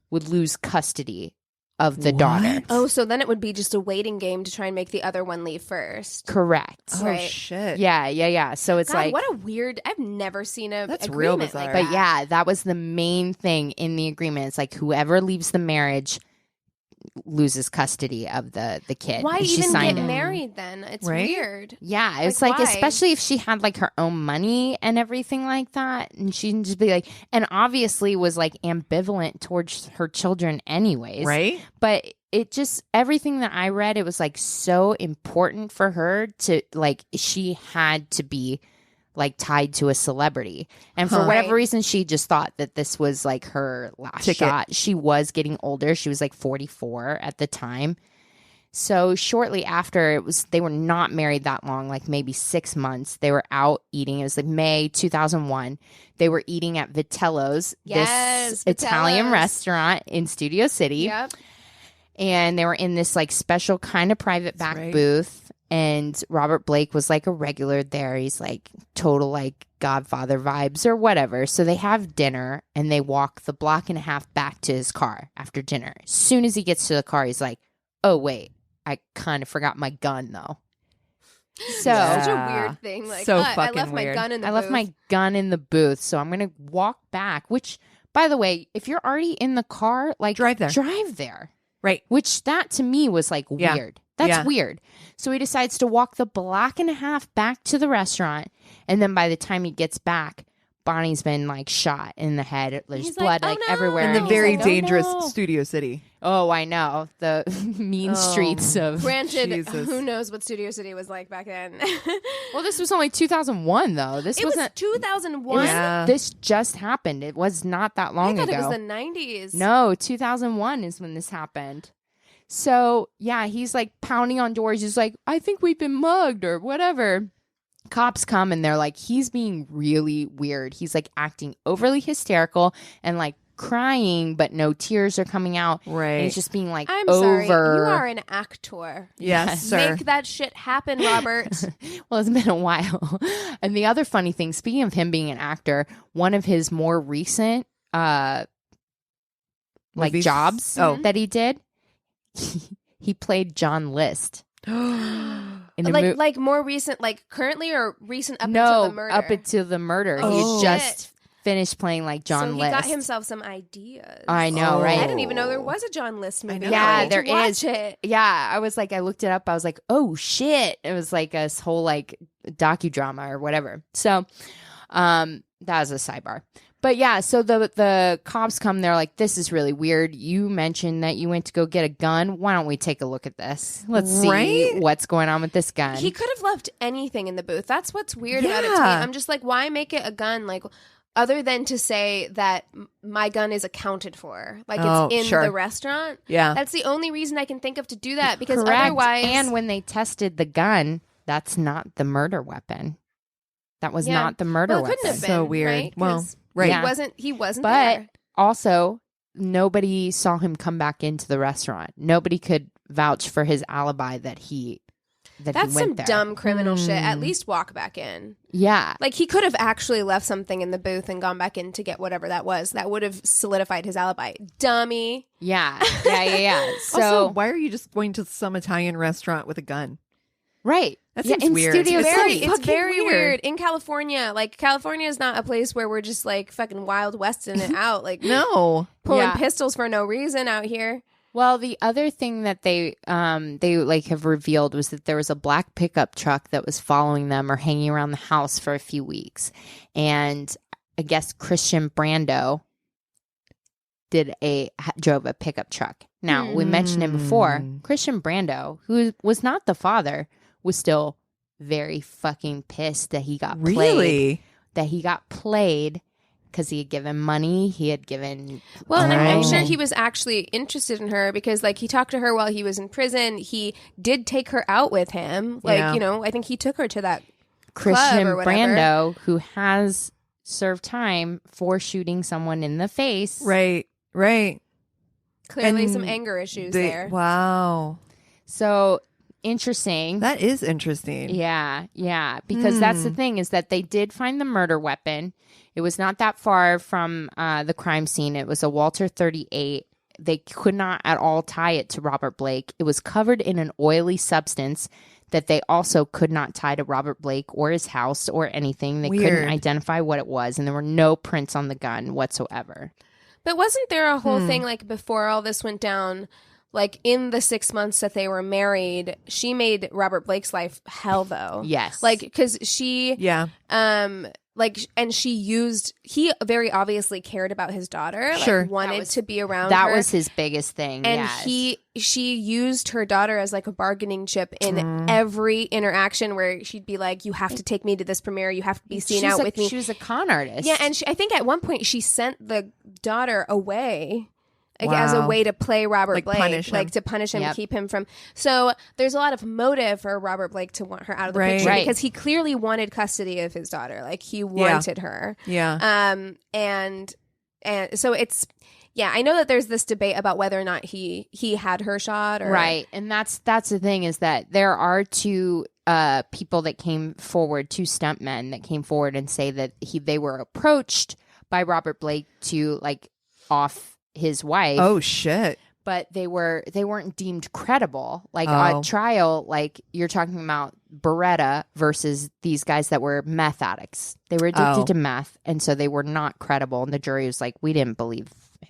would lose custody of the daughter. Oh, so then it would be just a waiting game to try and make the other one leave first. Correct. Oh, Right. shit. Yeah. So it's God, like, what a weird, I've never seen a That's real agreement bizarre. like but that. yeah, that was the main thing in the agreement. It's like whoever leaves the marriage loses custody of the kid. Why And she even signed get it. married then? It's Right? weird. Yeah, it's Like, like why? especially if she had like her own money and everything like that, and she can just be like, and obviously was like ambivalent towards her children anyways. Right. But it just, everything that I read, it was like so important for her to like, she had to be like tied to a celebrity. And for whatever Right. reason, she just thought that this was like her last Ticket. shot. She was getting older. She was like 44 at the time. So shortly after, they were not married that long, like maybe 6 months. They were out eating. It was like May 2001. They were eating at Vitello's, Yes, this Italian Vitello's. restaurant in Studio City. Yep. And they were in this like special kind of private back right. booth. And Robert Blake was like a regular there. He's like total like Godfather vibes or whatever. So they have dinner and they walk the block and a half back to his car after dinner. As soon as he gets to the car, he's like, oh, wait, I kind of forgot my gun though. So Such a weird thing. Like, So I fucking left my weird. gun in the I left booth. my gun in the booth. So I'm going to walk back, which, by the way, if you're already in the car, like Drive there. Drive there. Right. Which that to me was like Yeah. weird. That's Yeah. weird. So he decides to walk the block and a half back to the restaurant. And then by the time he gets back, Bonnie's been like shot in the head. There's He's blood like, like "Oh, no." everywhere. In And the he's very like, "Oh, dangerous no." Studio City. Oh, I know. The mean Oh. streets of. Granted, Jesus. who knows what Studio City was like back then? Well, this was only 2001, though. This It was wasn't. 2001. Yeah. This just happened. It was not that I long thought ago. it was the 90s. No, 2001 is when this happened. So, yeah, he's like pounding on doors. He's like, I think we've been mugged or whatever. Cops come and they're like, he's being really weird. He's like acting overly hysterical and like crying, but no tears are coming out. Right. And he's just being like I'm over. sorry. You are an actor. Yes, sir. Make that shit happen, Robert. Well, it's been a while. And the other funny thing, speaking of him being an actor, one of his more recent like Movies? jobs Oh. that he did, he played John List. In a like more recent, like currently or recent up no, until the murder? up until the murder. Oh, He shit. just finished playing like John so he List. got himself some ideas. I know, Oh. right? I didn't even know there was a John List movie. know. Yeah, I need to there watch is. It. Yeah, I was like, I looked it up. I was like, oh shit! It was like a whole like docudrama or whatever. So, that was a sidebar. But yeah, so the cops come. They're like, "This is really weird. You mentioned that you went to go get a gun. Why don't we take a look at this? Let's see what's going on with this gun." He could have left anything in the booth. That's what's weird about it to me. I'm just like, why make it a gun? Like, other than to say that my gun is accounted for, like it's in the restaurant. Yeah, that's the only reason I can think of to do that. Because Correct. otherwise, and when they tested the gun, that's not the murder weapon. That was not the murder weapon. It couldn't have been, so weird. Right? Well, right. Yeah. He wasn't but there. Also, nobody saw him come back into the restaurant. Nobody could vouch for his alibi that he That's went some there. dumb criminal shit. At least walk back in. Yeah. Like, he could have actually left something in the booth and gone back in to get whatever that was. That would have solidified his alibi. Dummy. Yeah. So also, why are you just going to some Italian restaurant with a gun? Right. That seems in weird. Studio City. It's very weird. In California, like, California is not a place where we're just, like, fucking Wild Westing it out. Like, No. pulling pistols for no reason out here. Well, the other thing that they like have revealed was that there was a black pickup truck that was following them or hanging around the house for a few weeks. And I guess Christian Brando drove a pickup truck. Now, we mentioned him before. Christian Brando, who was not the father, was still very fucking pissed that he got played. Really? That he got played because he had given money. He had given... Well, and I'm sure he was actually interested in her because, like, he talked to her while he was in prison. He did take her out with him. Like, you know, I think he took her to that Christian club or whatever. Brando, who has served time for shooting someone in the face. Right. Clearly And some anger issues there. Wow. So... interesting. That is interesting. Yeah. Because that's the thing, is that they did find the murder weapon. It was not that far from the crime scene. It was a Walter 38. They could not at all tie it to Robert Blake. It was covered in an oily substance that they also could not tie to Robert Blake or his house or anything. They couldn't identify what it was, and there were no prints on the gun whatsoever. But wasn't there a whole thing, like, before all this went down... Like, in the 6 months that they were married, she made Robert Blake's life hell, though. Yes. Like, because she... Yeah. And she used... He very obviously cared about his daughter. Sure. Like, wanted to be around her. That was his biggest thing, And yes. she used her daughter as, like, a bargaining chip in every interaction where she'd be like, you have to take me to this premiere. You have to be seen out with me. She was a con artist. Yeah, and I think at one point she sent the daughter away... Like, as a way to play Robert Blake, to punish him, keep him from. So there's a lot of motive for Robert Blake to want her out of the picture because he clearly wanted custody of his daughter. Like, he wanted her. Yeah. And so it's. Yeah, I know that there's this debate about whether or not he had her shot or right, and that's the thing, is that there are two people that came forward, two stuntmen that came forward and say that they were approached by Robert Blake to, like, off his wife. Oh shit. But they weren't deemed credible. Like, on trial, like, you're talking about Beretta versus these guys that were meth addicts. They were addicted to meth, and so they were not credible. And the jury was like, we didn't believe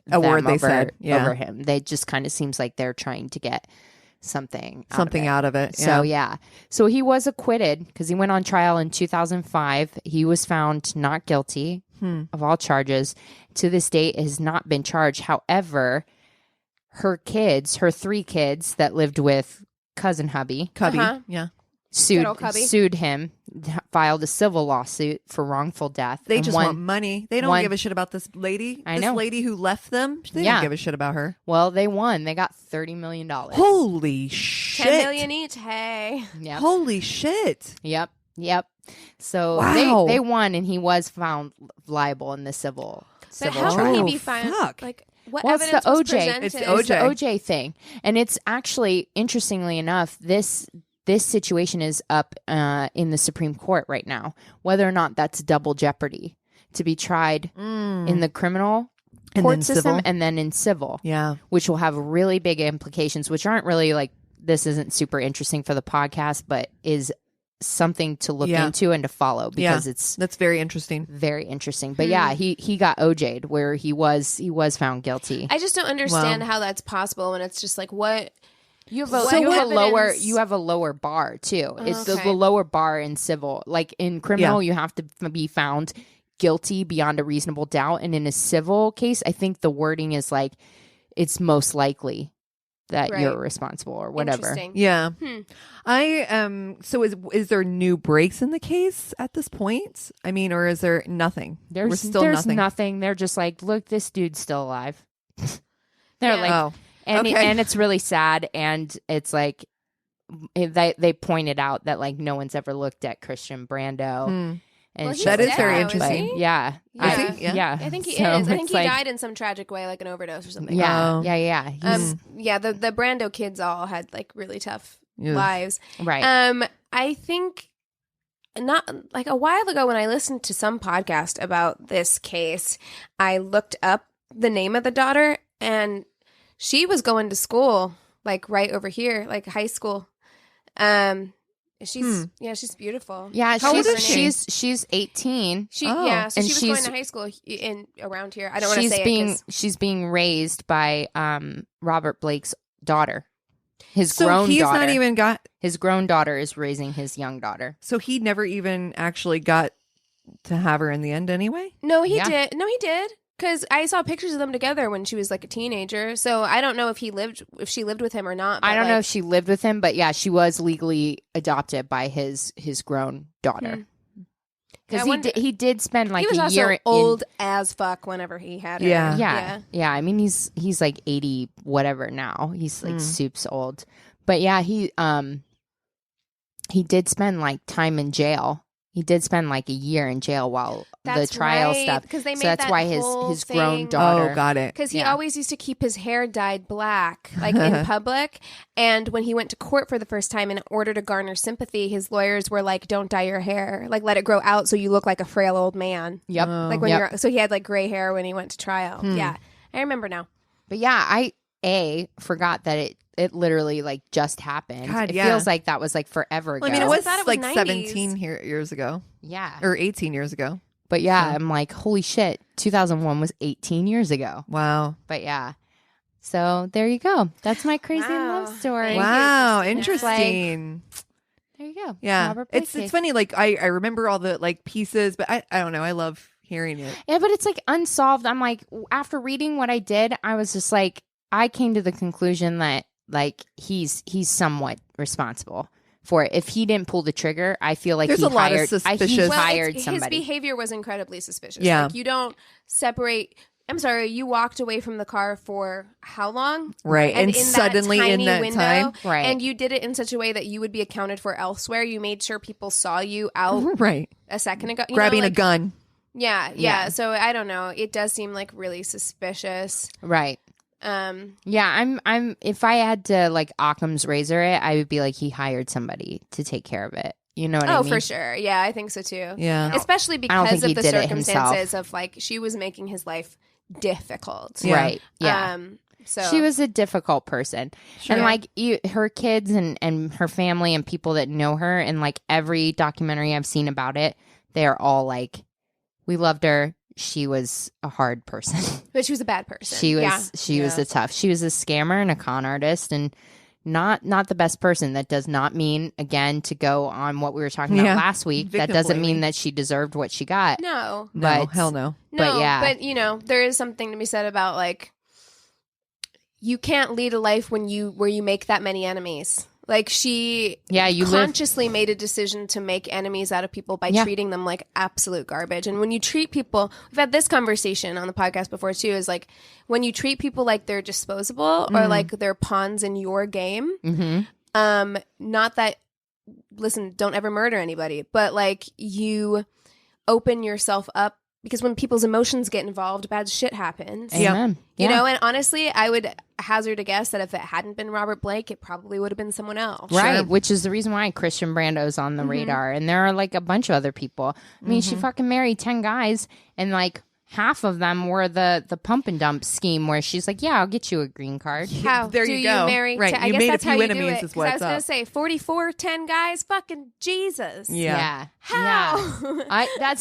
a word they said over him. They just kind of seems like they're trying to get something out of it. So so he was acquitted because he went on trial in 2005. He was found not guilty of all charges. To this date, has not been charged. However, her 3 kids that lived with cousin Cubby, sued him, filed a civil lawsuit for wrongful death. They just want money. They don't give a shit about this lady. This lady who left them. They don't give a shit about her. Well, they won. They got $30 million. Holy shit. $10 million each. Hey. Yep. Holy shit. Yep. So they won, and he was found liable in the civil. But how can he be found? Like, what evidence was presented? It's the OJ thing, and it's actually, interestingly enough, this situation is up in the Supreme Court right now. Whether or not that's double jeopardy to be tried in the criminal court system civil. And then in civil, which will have really big implications, which aren't really, like, this isn't super interesting for the podcast, but is something to look into and to follow, because that's very interesting. But he got OJ'd, where he was found guilty. I just don't understand how that's possible when it's just like, what you have a lower bar too. It's the lower bar in civil. Like, in criminal, you have to be found guilty beyond a reasonable doubt. And in a civil case, I think the wording is like, it's most likely that you're responsible or whatever. Interesting. Yeah. So is there new breaks in the case at this point? I mean, or is there nothing? There's nothing. They're just like, look, this dude's still alive. They're like, and it's really sad. And it's like, they pointed out that like no one's ever looked at Christian Brando. And that is very now, interesting. is Yeah. I think he is. I think he died in some tragic way, like an overdose or something. Yeah. The Brando kids all had like really tough lives. Right. I think not like a while ago when I listened to some podcast about this case, I looked up the name of the daughter, and she was going to school like right over here, like high school. She's beautiful. Yeah, How old is she? she's 18. So she was going to high school in around here. I don't want to say it. She's being raised by Robert Blake's daughter. His grown daughter. Not even got his grown daughter is raising his young daughter. So he never even actually got to have her in the end anyway? No, he did. No, he did. Because I saw pictures of them together when she was like a teenager. So I don't know if she lived with him or not. I don't know if she lived with him, but yeah, she was legally adopted by his grown daughter. Because he did spend like he was a also year old as fuck whenever he had her. Yeah. I mean, he's like 80 whatever now. He's like soups old. But yeah, he did spend like time in jail. He did spend like a year in jail while the trial stuff. Because they made that's that why whole his thing. grown daughter. Oh, got it. Because he always used to keep his hair dyed black, like in public. And when he went to court for the first time, in order to garner sympathy, his lawyers were like, "Don't dye your hair. Like, let it grow out so you look like a frail old man." Yep. Like when you're. So he had like gray hair when he went to trial. Yeah, I remember now. But yeah, I forgot that it literally like just happened. God, it feels like that was like forever ago. Well, I mean, it was was like 90s. 17 years ago. Yeah. Or 18 years ago. But yeah, I'm like, holy shit, 2001 was 18 years ago. Wow. But yeah. So there you go. That's my crazy love story. Wow, interesting. There you go. Yeah. Robert Blake It's funny, like I remember all the like pieces, but I don't know. I love hearing it. Yeah, but it's like unsolved. I'm like, after reading what I did, I was just like, I came to the conclusion that like he's somewhat responsible for it. If he didn't pull the trigger, I feel like There's a lot of suspicious. Hired somebody. His behavior was incredibly suspicious. Yeah. Like, you don't separate. I'm sorry, you walked away from the car for how long? Right. And in suddenly that in that window, time. Right. And you did it in such a way that you would be accounted for elsewhere. You made sure people saw you out Right. a second ago. You Grabbing know, a gun. Yeah. So I don't know. It does seem like really suspicious. Right. Yeah, I'm if I had to like Occam's razor it, I would be like, he hired somebody to take care of it. You know what I mean? Oh, for sure. Yeah, I think so too. Yeah. Especially think because he of the did it circumstances himself. of like she was making his life difficult. Yeah. Right. Yeah. So she was a difficult person. Sure. And like her kids and her family and people that know her, and like every documentary I've seen about it, they're all like, we loved her. She was a hard person. But she was a bad person. She was she was a scammer and a con artist, and not the best person. That does not mean, again, to go on what we were talking about last week, that doesn't mean that she deserved what she got. No. No, hell no. No, but yeah. But you know, there is something to be said about like you can't lead a life where you make that many enemies. Like she consciously made a decision to make enemies out of people by treating them like absolute garbage. And when you treat people, we've had this conversation on the podcast before too, is like when you treat people like they're disposable or like they're pawns in your game, not that, listen, don't ever murder anybody, but like you open yourself up. Because when people's emotions get involved, bad shit happens. Amen. You know, and honestly, I would hazard a guess that if it hadn't been Robert Blake, it probably would have been someone else. Right, Sure. which is the reason why Christian Brando's on the radar. And there are like a bunch of other people. I mean, she fucking married 10 guys, and like half of them were the pump and dump scheme where she's like, yeah, I'll get you a green card. How There do you go. marry? Right. I You guess made a that's few how you enemies do it. is 'Cause what's I was going up. to say 44, 10 guys, fucking Jesus. Yeah. How? Yeah.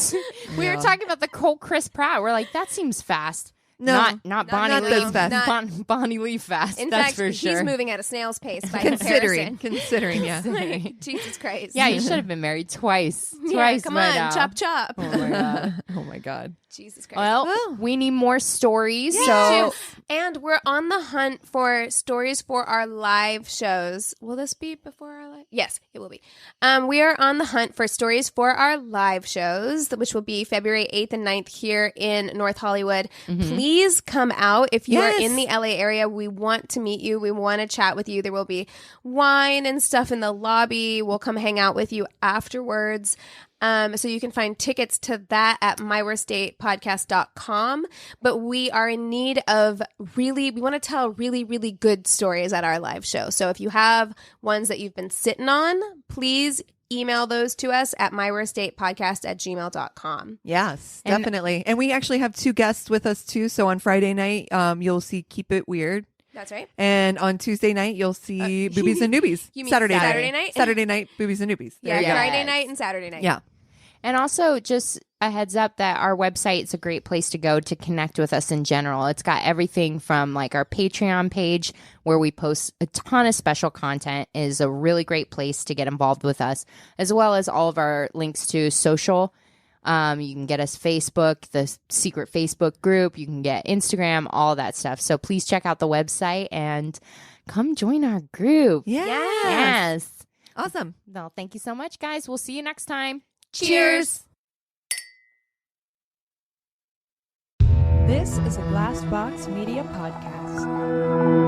We were talking about the Colt Chris Pratt. We're like, that seems fast. No, not Bonnie not Lee. this fast. Bonnie Lee fast. In that's fact, for sure. he's moving at a snail's pace by comparison. Considering, yeah. Like, Jesus Christ. Yeah, you should have been married twice. Yeah, come by on, now. chop chop. Oh my god. Oh my God. Jesus Christ. Well, we need more stories. So, and we're on the hunt for stories for our live shows. Will this be before our live? Yes, it will be. We are on the hunt for stories for our live shows, which will be February 8th and 9th here in North Hollywood. Please come out if you are in the LA area. We want to meet you. We want to chat with you. There will be wine and stuff in the lobby. We'll come hang out with you afterwards. So you can find tickets to that at myworstdatepodcast.com. But we are in need of we want to tell really, really good stories at our live show. So if you have ones that you've been sitting on, please email those to us at myworstdatepodcast@gmail.com. Yes, definitely. And we actually have 2 guests with us too. So on Friday night, you'll see Keep It Weird. That's right. And on Tuesday night, you'll see Boobies and Newbies. You mean Saturday night? Saturday night, Boobies and Newbies. There you go. Friday night and Saturday night. Yeah. And also, just a heads up that our website is a great place to go to connect with us in general. It's got everything from like our Patreon page where we post a ton of special content is a really great place to get involved with us, as well as all of our links to social. You can get us Facebook, the secret Facebook group. You can get Instagram, all that stuff. So please check out the website and come join our group. Yes. Awesome. Well, thank you so much, guys. We'll see you next time. Cheers. This is a Glass Box Media Podcast.